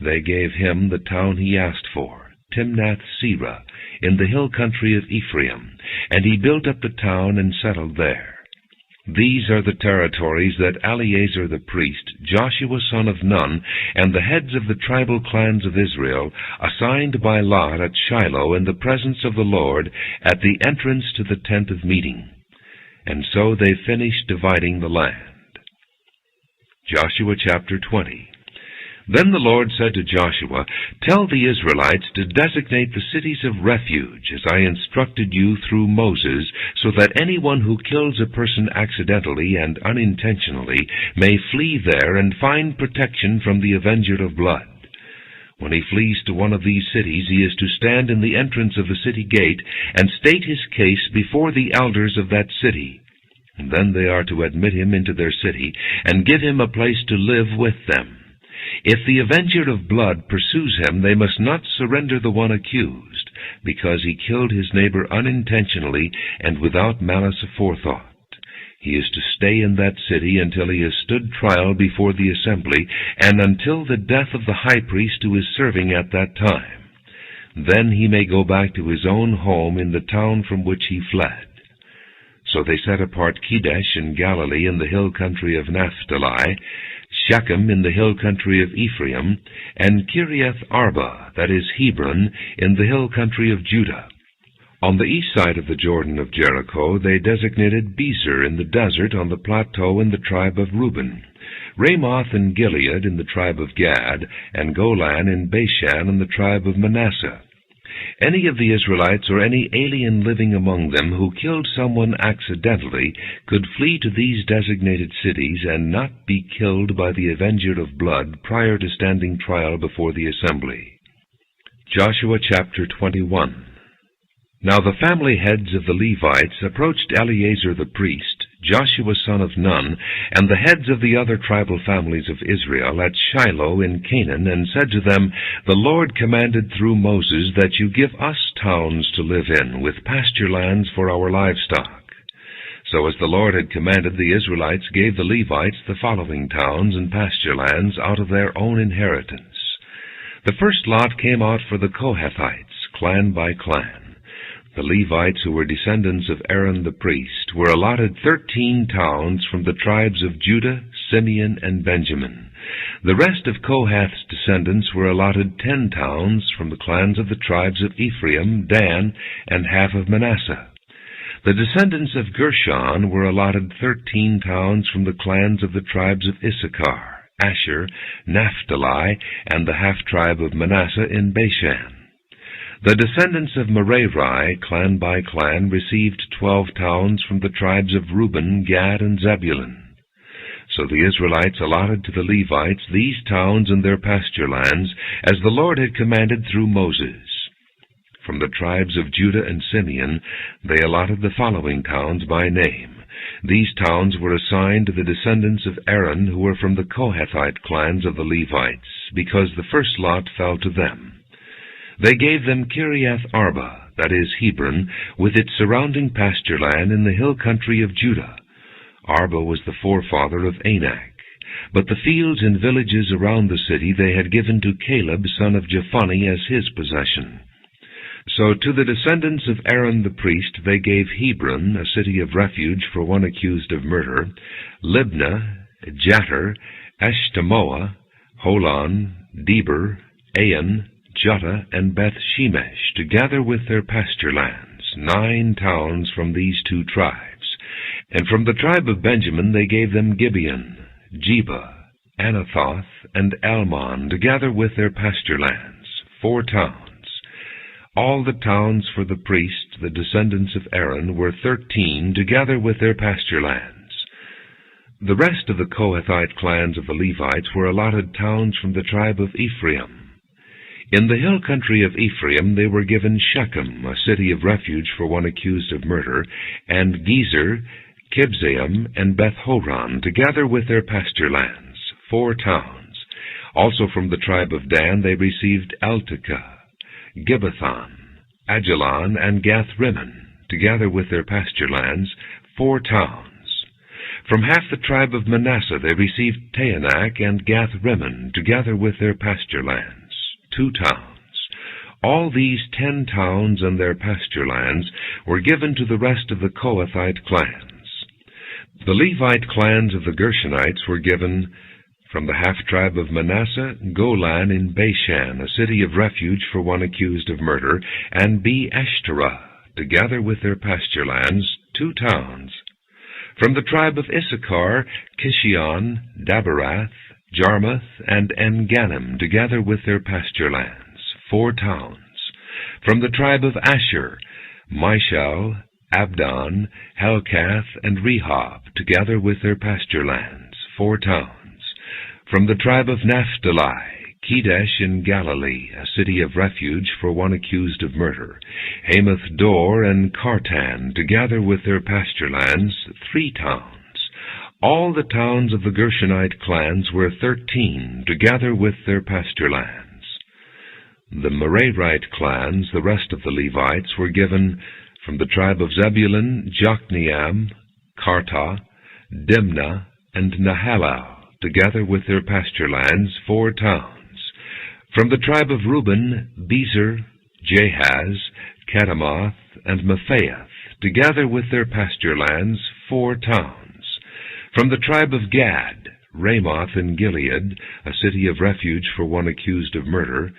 They gave him the town he asked for, Timnath-Serah, in the hill country of Ephraim, and he built up the town and settled there. These are the territories that Eleazar the priest, Joshua son of Nun, and the heads of the tribal clans of Israel assigned by lot at Shiloh in the presence of the Lord at the entrance to the tent of meeting. And so they finished dividing the land. Joshua chapter 20. Then the Lord said to Joshua, "Tell the Israelites to designate the cities of refuge, as I instructed you through Moses, so that anyone who kills a person accidentally and unintentionally may flee there and find protection from the avenger of blood. When he flees to one of these cities, he is to stand in the entrance of the city gate and state his case before the elders of that city. And then they are to admit him into their city and give him a place to live with them. If the avenger of blood pursues him, they must not surrender the one accused, because he killed his neighbor unintentionally and without malice aforethought. He is to stay in that city until he has stood trial before the assembly, and until the death of the high priest who is serving at that time. Then he may go back to his own home in the town from which he fled." So they set apart Kedesh in Galilee in the hill country of Naphtali, Shechem in the hill country of Ephraim, and Kiriath Arba, that is Hebron, in the hill country of Judah. On the east side of the Jordan of Jericho they designated Bezer in the desert on the plateau in the tribe of Reuben, Ramoth in Gilead in the tribe of Gad, and Golan in Bashan in the tribe of Manasseh. Any of the Israelites or any alien living among them who killed someone accidentally could flee to these designated cities and not be killed by the avenger of blood prior to standing trial before the assembly. Joshua chapter 21. Now the family heads of the Levites approached Eleazar the priest, Joshua son of Nun, and the heads of the other tribal families of Israel at Shiloh in Canaan, and said to them, The Lord commanded through Moses that you give us towns to live in, with pasture lands for our livestock. So as the Lord had commanded, the Israelites gave the Levites the following towns and pasture lands out of their own inheritance. The first lot came out for the Kohathites, clan by clan. The Levites, who were descendants of Aaron the priest, were allotted 13 towns from the tribes of Judah, Simeon, and Benjamin. The rest of Kohath's descendants were allotted 10 towns from the clans of the tribes of Ephraim, Dan, and half of Manasseh. The descendants of Gershon were allotted 13 towns from the clans of the tribes of Issachar, Asher, Naphtali, and the half-tribe of Manasseh in Bashan. The descendants of Merari, clan by clan, received 12 towns from the tribes of Reuben, Gad, and Zebulun. So the Israelites allotted to the Levites these towns and their pasture lands, as the Lord had commanded through Moses. From the tribes of Judah and Simeon, they allotted the following towns by name. These towns were assigned to the descendants of Aaron, who were from the Kohathite clans of the Levites, because the first lot fell to them. They gave them Kiriath Arba, that is Hebron, with its surrounding pasture land in the hill country of Judah. Arba was the forefather of Anak, but the fields and villages around the city they had given to Caleb, son of Jephunneh, as his possession. So to the descendants of Aaron the priest they gave Hebron, a city of refuge for one accused of murder, Libnah, Jattir, Eshtemoa, Holon, Deber, Ain, Juttah, and Beth-Shemesh, together with their pasture lands, 9 towns from these 2 tribes. And from the tribe of Benjamin they gave them Gibeon, Jeba, Anathoth, and Almon, together with their pasture lands, 4 towns. All the towns for the priests, the descendants of Aaron, were 13, together with their pasture lands. The rest of the Kohathite clans of the Levites were allotted towns from the tribe of Ephraim. In the hill country of Ephraim they were given Shechem, a city of refuge for one accused of murder, and Gezer, Kibzaim, and Beth-horon, together with their pasture lands, 4 towns. Also from the tribe of Dan they received Eltekeh, Gibbethon, Ajalon, and Gath-Rimmon, together with their pasture lands, 4 towns. From half the tribe of Manasseh they received Taanach and Gath-Rimmon, together with their pasture lands, 2 towns. All these 10 towns and their pasture lands were given to the rest of the Kohathite clans. The Levite clans of the Gershonites were given from the half-tribe of Manasseh, Golan in Bashan, a city of refuge for one accused of murder, and Be-Eshterah, together with their pasture lands, 2 towns. From the tribe of Issachar, Kishion, Daberath, Jarmuth, and En-Gannim, together with their pasture lands, 4 towns. From the tribe of Asher, Mishal, Abdon, Helkath, and Rehob, together with their pasture lands, 4 towns. From the tribe of Naphtali, Kedesh in Galilee, a city of refuge for one accused of murder, Hamath Dor and Kartan, together with their pasture lands, 3 towns. All the towns of the Gershonite clans were 13, together with their pasture lands. The Merarite clans, the rest of the Levites, were given from the tribe of Zebulun, Jokneam, Karta, Dimnah, and Nahalal, together with their pasture lands, 4 towns. From the tribe of Reuben, Bezer, Jahaz, Kedemoth, and Mephaeth, together with their pasture lands, 4 towns. From the tribe of Gad, Ramoth in Gilead, a city of refuge for one accused of murder,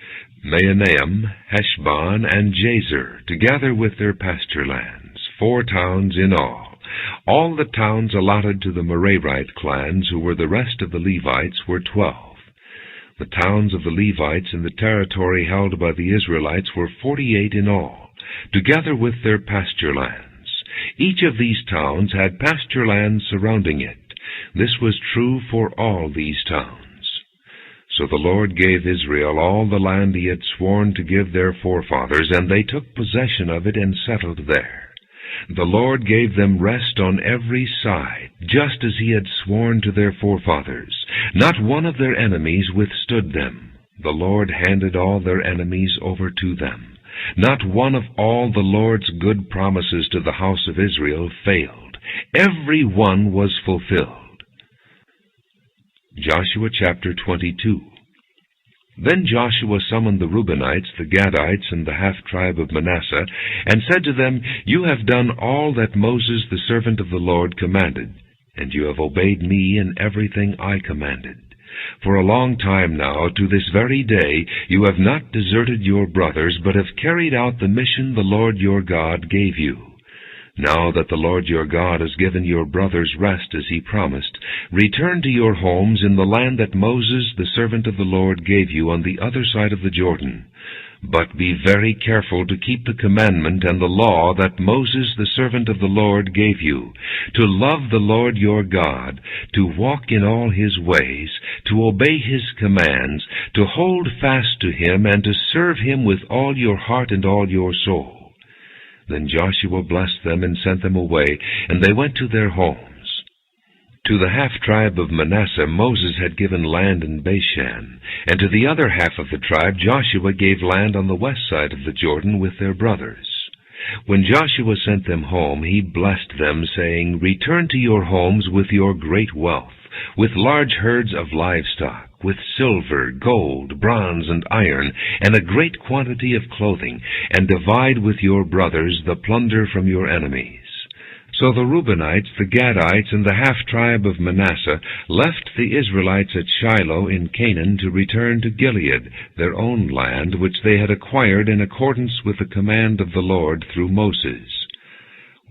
Mahanaim, Heshbon, and Jazer, together with their pasture lands, 4 towns in all. All the towns allotted to the Merarite clans, who were the rest of the Levites, were 12. The towns of the Levites in the territory held by the Israelites were 48 in all, together with their pasture lands. Each of these towns had pasture lands surrounding it. This was true for all these towns. So the Lord gave Israel all the land he had sworn to give their forefathers, and they took possession of it and settled there. The Lord gave them rest on every side, just as he had sworn to their forefathers. Not one of their enemies withstood them. The Lord handed all their enemies over to them. Not one of all the Lord's good promises to the house of Israel failed. Every one was fulfilled. Joshua chapter 22. Then Joshua summoned the Reubenites, the Gadites, and the half-tribe of Manasseh, and said to them, You have done all that Moses the servant of the Lord commanded, and you have obeyed me in everything I commanded. For a long time now, to this very day, you have not deserted your brothers, but have carried out the mission the Lord your God gave you. Now that the Lord your God has given your brothers rest as he promised, return to your homes in the land that Moses, the servant of the Lord, gave you on the other side of the Jordan. But be very careful to keep the commandment and the law that Moses, the servant of the Lord, gave you, to love the Lord your God, to walk in all his ways, to obey his commands, to hold fast to him, and to serve him with all your heart and all your soul. Then Joshua blessed them and sent them away, and they went to their homes. To the half-tribe of Manasseh Moses had given land in Bashan, and to the other half of the tribe Joshua gave land on the west side of the Jordan with their brothers. When Joshua sent them home, he blessed them, saying, Return to your homes with your great wealth, with large herds of livestock, with silver, gold, bronze, and iron, and a great quantity of clothing, and divide with your brothers the plunder from your enemies. So the Reubenites, the Gadites, and the half-tribe of Manasseh left the Israelites at Shiloh in Canaan to return to Gilead, their own land, which they had acquired in accordance with the command of the Lord through Moses.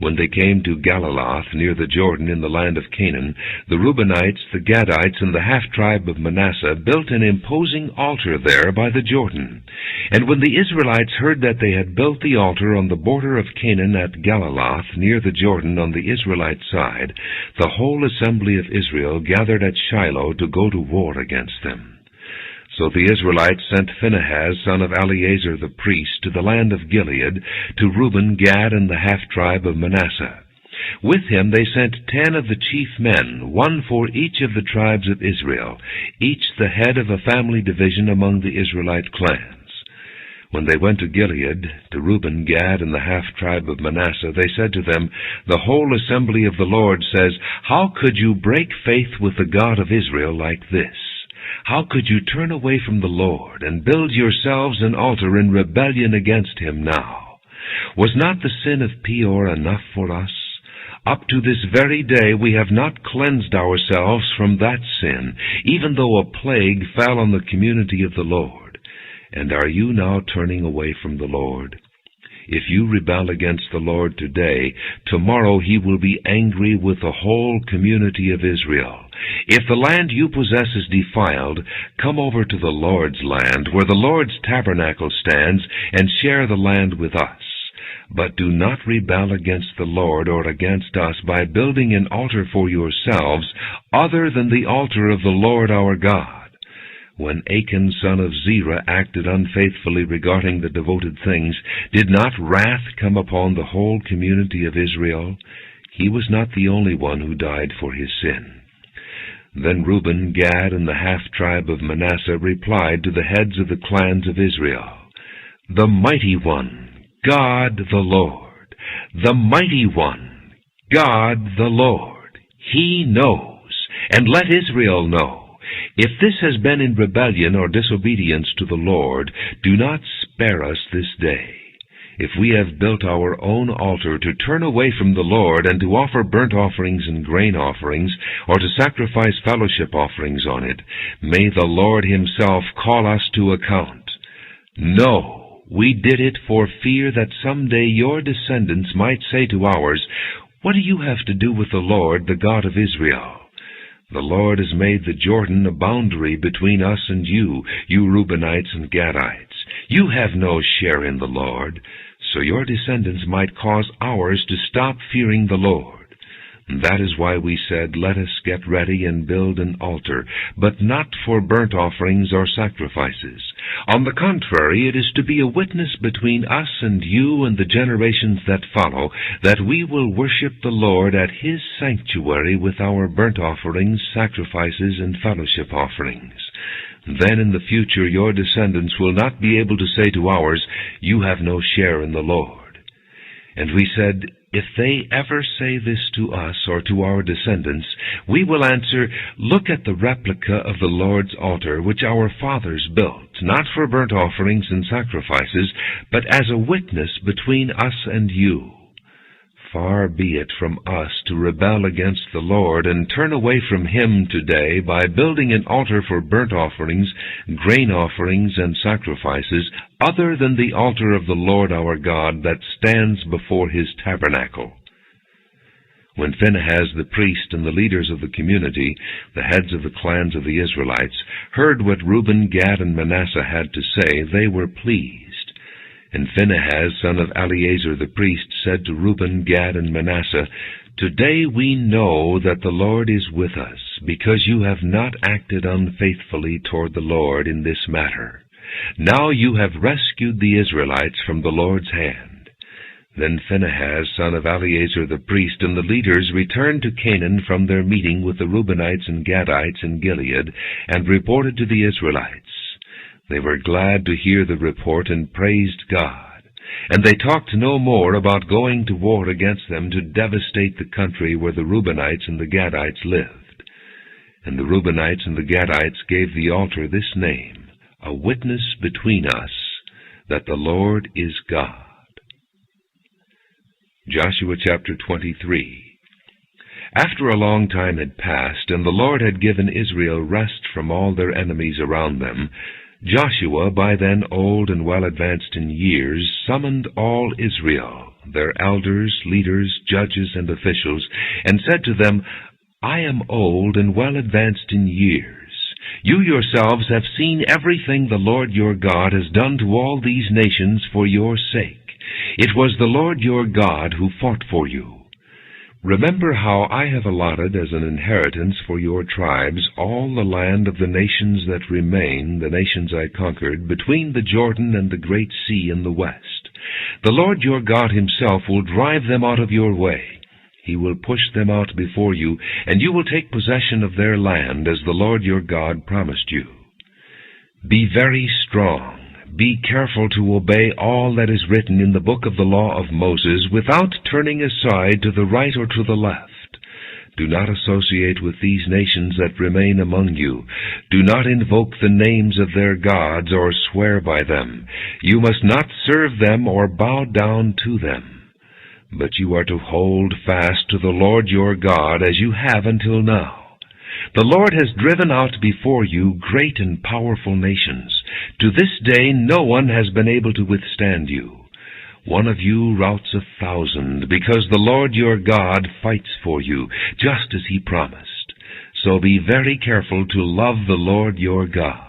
When they came to Galiloth, near the Jordan in the land of Canaan, the Reubenites, the Gadites, and the half-tribe of Manasseh built an imposing altar there by the Jordan. And when the Israelites heard that they had built the altar on the border of Canaan at Galiloth, near the Jordan on the Israelite side, the whole assembly of Israel gathered at Shiloh to go to war against them. So the Israelites sent Phinehas, son of Eleazar the priest, to the land of Gilead, to Reuben, Gad, and the half-tribe of Manasseh. With him they sent 10 of the chief men, one for each of the tribes of Israel, each the head of a family division among the Israelite clans. When they went to Gilead, to Reuben, Gad, and the half-tribe of Manasseh, they said to them, The whole assembly of the Lord says, How could you break faith with the God of Israel like this? How could you turn away from the Lord, and build yourselves an altar in rebellion against him now? Was not the sin of Peor enough for us? Up to this very day we have not cleansed ourselves from that sin, even though a plague fell on the community of the Lord. And are you now turning away from the Lord? If you rebel against the Lord today, tomorrow he will be angry with the whole community of Israel. If the land you possess is defiled, come over to the Lord's land, where the Lord's tabernacle stands, and share the land with us. But do not rebel against the Lord or against us by building an altar for yourselves, other than the altar of the Lord our God. When Achan son of Zerah acted unfaithfully regarding the devoted things, did not wrath come upon the whole community of Israel? He was not the only one who died for his sin. Then Reuben, Gad, and the half-tribe of Manasseh replied to the heads of the clans of Israel, The mighty one, God the Lord, the mighty one, God the Lord, he knows, and let Israel know. If this has been in rebellion or disobedience to the Lord, do not spare us this day. If we have built our own altar to turn away from the Lord and to offer burnt offerings and grain offerings, or to sacrifice fellowship offerings on it, may the Lord himself call us to account. No, we did it for fear that someday your descendants might say to ours, What do you have to do with the Lord, the God of Israel? The Lord has made the Jordan a boundary between us and you Reubenites and Gadites. You have no share in the Lord, so your descendants might cause ours to stop fearing the Lord. That is why we said, Let us get ready and build an altar, but not for burnt offerings or sacrifices. On the contrary, it is to be a witness between us and you and the generations that follow, that we will worship the Lord at His sanctuary with our burnt offerings, sacrifices, and fellowship offerings. Then in the future your descendants will not be able to say to ours, "You have no share in the Lord." And we said, "If they ever say this to us or to our descendants, we will answer, 'Look at the replica of the Lord's altar, which our fathers built, not for burnt offerings and sacrifices, but as a witness between us and you.' Far be it from us to rebel against the Lord and turn away from Him today by building an altar for burnt offerings, grain offerings, and sacrifices, other than the altar of the Lord our God that stands before His tabernacle." When Phinehas the priest and the leaders of the community, the heads of the clans of the Israelites, heard what Reuben, Gad, and Manasseh had to say, they were pleased. And Phinehas, son of Eleazar the priest, said to Reuben, Gad, and Manasseh, "Today we know that the Lord is with us, because you have not acted unfaithfully toward the Lord in this matter. Now you have rescued the Israelites from the Lord's hand." Then Phinehas, son of Eleazar the priest, and the leaders returned to Canaan from their meeting with the Reubenites and Gadites in Gilead, and reported to the Israelites. They were glad to hear the report and praised God. And they talked no more about going to war against them to devastate the country where the Reubenites and the Gadites lived. And the Reubenites and the Gadites gave the altar this name, "A witness between us, that the Lord is God." Joshua chapter 23. After a long time had passed, and the Lord had given Israel rest from all their enemies around them, Joshua, by then old and well advanced in years, summoned all Israel, their elders, leaders, judges, and officials, and said to them, "I am old and well advanced in years. You yourselves have seen everything the Lord your God has done to all these nations for your sake. It was the Lord your God who fought for you. Remember how I have allotted as an inheritance for your tribes all the land of the nations that remain, the nations I conquered, between the Jordan and the great sea in the west. The Lord your God Himself will drive them out of your way. He will push them out before you, and you will take possession of their land, as the Lord your God promised you. Be very strong. Be careful to obey all that is written in the book of the law of Moses, without turning aside to the right or to the left. Do not associate with these nations that remain among you. Do not invoke the names of their gods or swear by them. You must not serve them or bow down to them. But you are to hold fast to the Lord your God, as you have until now. The Lord has driven out before you great and powerful nations. To this day no one has been able to withstand you. One of you routs 1,000, because the Lord your God fights for you, just as He promised. So be very careful to love the Lord your God.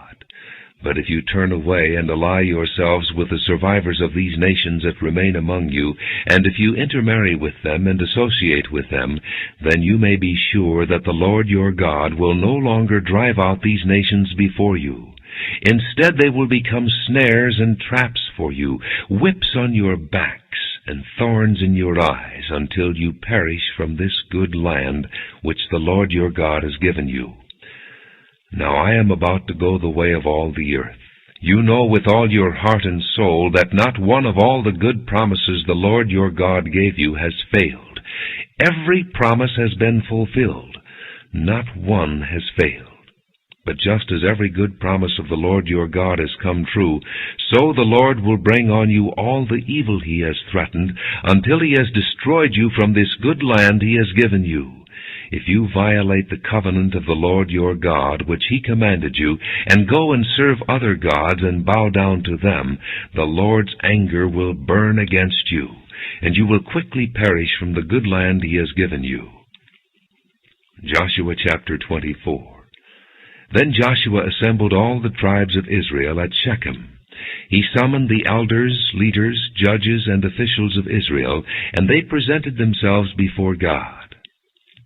But if you turn away and ally yourselves with the survivors of these nations that remain among you, and if you intermarry with them and associate with them, then you may be sure that the Lord your God will no longer drive out these nations before you. Instead, they will become snares and traps for you, whips on your backs, and thorns in your eyes, until you perish from this good land which the Lord your God has given you. Now I am about to go the way of all the earth. You know with all your heart and soul that not one of all the good promises the Lord your God gave you has failed. Every promise has been fulfilled. Not one has failed. But just as every good promise of the Lord your God has come true, so the Lord will bring on you all the evil He has threatened, until He has destroyed you from this good land He has given you. If you violate the covenant of the Lord your God, which He commanded you, and go and serve other gods and bow down to them, the Lord's anger will burn against you, and you will quickly perish from the good land He has given you. Joshua chapter 24. Then Joshua assembled all the tribes of Israel at Shechem. He summoned the elders, leaders, judges, and officials of Israel, and they presented themselves before God.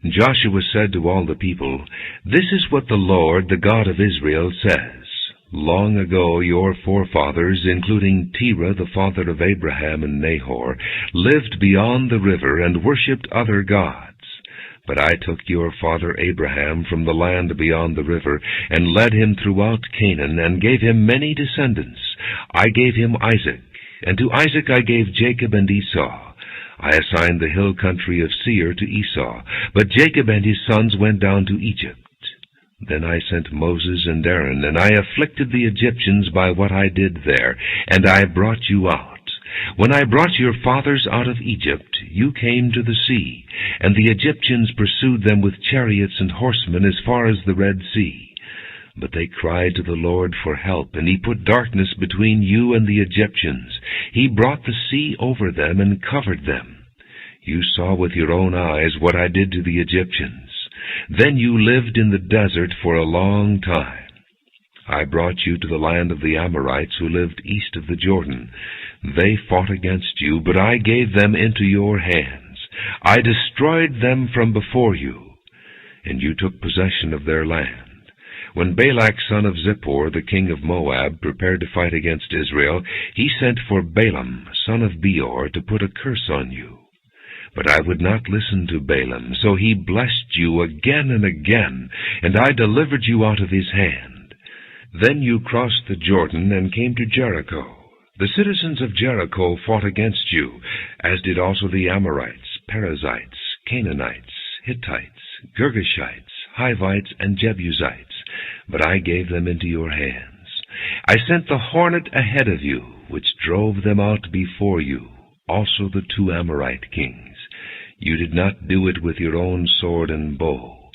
Joshua said to all the people, "This is what the Lord, the God of Israel, says. Long ago your forefathers, including Terah, the father of Abraham and Nahor, lived beyond the river and worshipped other gods. But I took your father Abraham from the land beyond the river, and led him throughout Canaan, and gave him many descendants. I gave him Isaac, and to Isaac I gave Jacob and Esau. I assigned the hill country of Seir to Esau, but Jacob and his sons went down to Egypt. Then I sent Moses and Aaron, and I afflicted the Egyptians by what I did there, and I brought you out. When I brought your fathers out of Egypt, you came to the sea, and the Egyptians pursued them with chariots and horsemen as far as the Red Sea. But they cried to the Lord for help, and he put darkness between you and the Egyptians. He brought the sea over them and covered them. You saw with your own eyes what I did to the Egyptians. Then you lived in the desert for a long time. I brought you to the land of the Amorites who lived east of the Jordan. They fought against you, but I gave them into your hands. I destroyed them from before you, and you took possession of their land. When Balak son of Zippor, the king of Moab, prepared to fight against Israel, he sent for Balaam son of Beor to put a curse on you. But I would not listen to Balaam, so he blessed you again and again, and I delivered you out of his hand. Then you crossed the Jordan and came to Jericho. The citizens of Jericho fought against you, as did also the Amorites, Perizzites, Canaanites, Hittites, Girgashites, Hivites, and Jebusites, but I gave them into your hands. I sent the hornet ahead of you, which drove them out before you, also the 2 Amorite kings. You did not do it with your own sword and bow.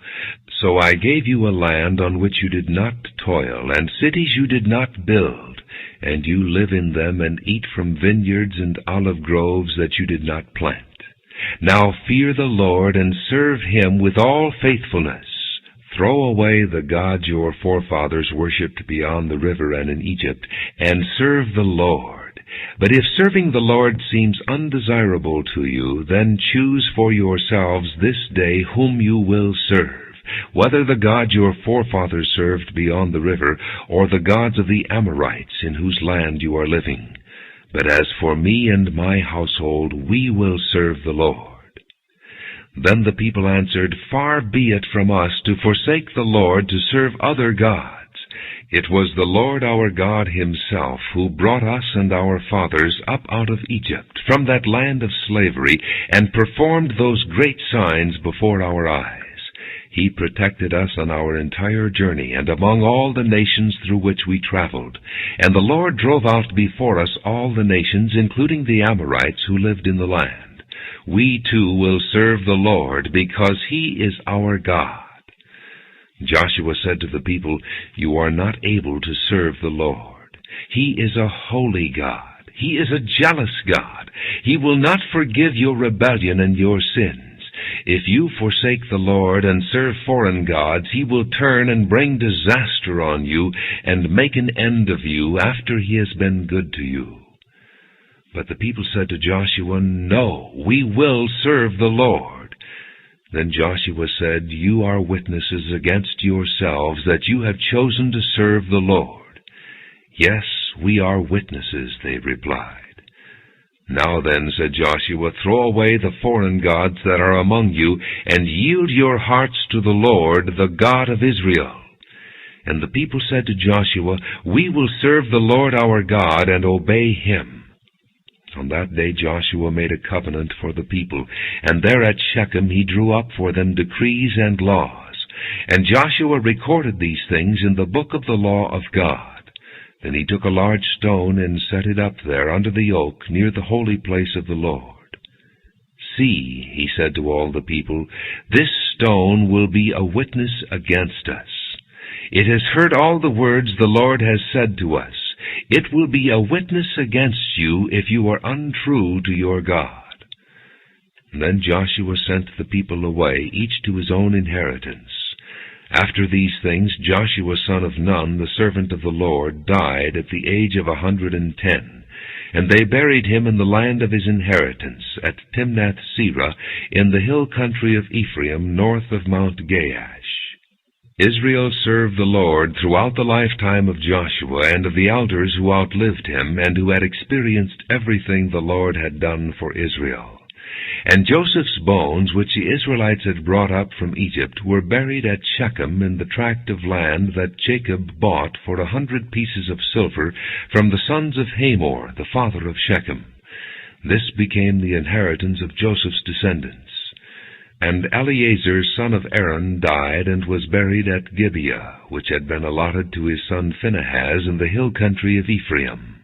So I gave you a land on which you did not toil, and cities you did not build, and you live in them and eat from vineyards and olive groves that you did not plant. Now fear the Lord and serve him with all faithfulness. Throw away the gods your forefathers worshipped beyond the river and in Egypt, and serve the Lord. But if serving the Lord seems undesirable to you, then choose for yourselves this day whom you will serve, whether the God your forefathers served beyond the river, or the gods of the Amorites in whose land you are living. But as for me and my household, we will serve the Lord. Then the people answered, Far be it from us to forsake the Lord to serve other gods. It was the Lord our God himself who brought us and our fathers up out of Egypt, from that land of slavery, and performed those great signs before our eyes. He protected us on our entire journey, and among all the nations through which we traveled. And the Lord drove out before us all the nations, including the Amorites who lived in the land. We too will serve the Lord, because he is our God. Joshua said to the people, You are not able to serve the Lord. He is a holy God. He is a jealous God. He will not forgive your rebellion and your sins. If you forsake the Lord and serve foreign gods, he will turn and bring disaster on you and make an end of you after he has been good to you. But the people said to Joshua, No, we will serve the Lord. Then Joshua said, You are witnesses against yourselves that you have chosen to serve the Lord. Yes, we are witnesses, they replied. Now then, said Joshua, throw away the foreign gods that are among you, and yield your hearts to the Lord, the God of Israel. And the people said to Joshua, We will serve the Lord our God and obey him. On that day Joshua made a covenant for the people, and there at Shechem he drew up for them decrees and laws. And Joshua recorded these things in the book of the law of God. Then he took a large stone and set it up there under the oak near the holy place of the Lord. See, he said to all the people, this stone will be a witness against us. It has heard all the words the Lord has said to us. It will be a witness against you if you are untrue to your God. And then Joshua sent the people away, each to his own inheritance. After these things, Joshua son of Nun, the servant of the Lord, died at the age of 110, and they buried him in the land of his inheritance, at Timnath-Serah, in the hill country of Ephraim, north of Mount Gaash. Israel served the Lord throughout the lifetime of Joshua and of the elders who outlived him and who had experienced everything the Lord had done for Israel. And Joseph's bones, which the Israelites had brought up from Egypt, were buried at Shechem in the tract of land that Jacob bought for 100 pieces of silver from the sons of Hamor, the father of Shechem. This became the inheritance of Joseph's descendants. And Eleazar son of Aaron died and was buried at Gibeah, which had been allotted to his son Phinehas in the hill country of Ephraim.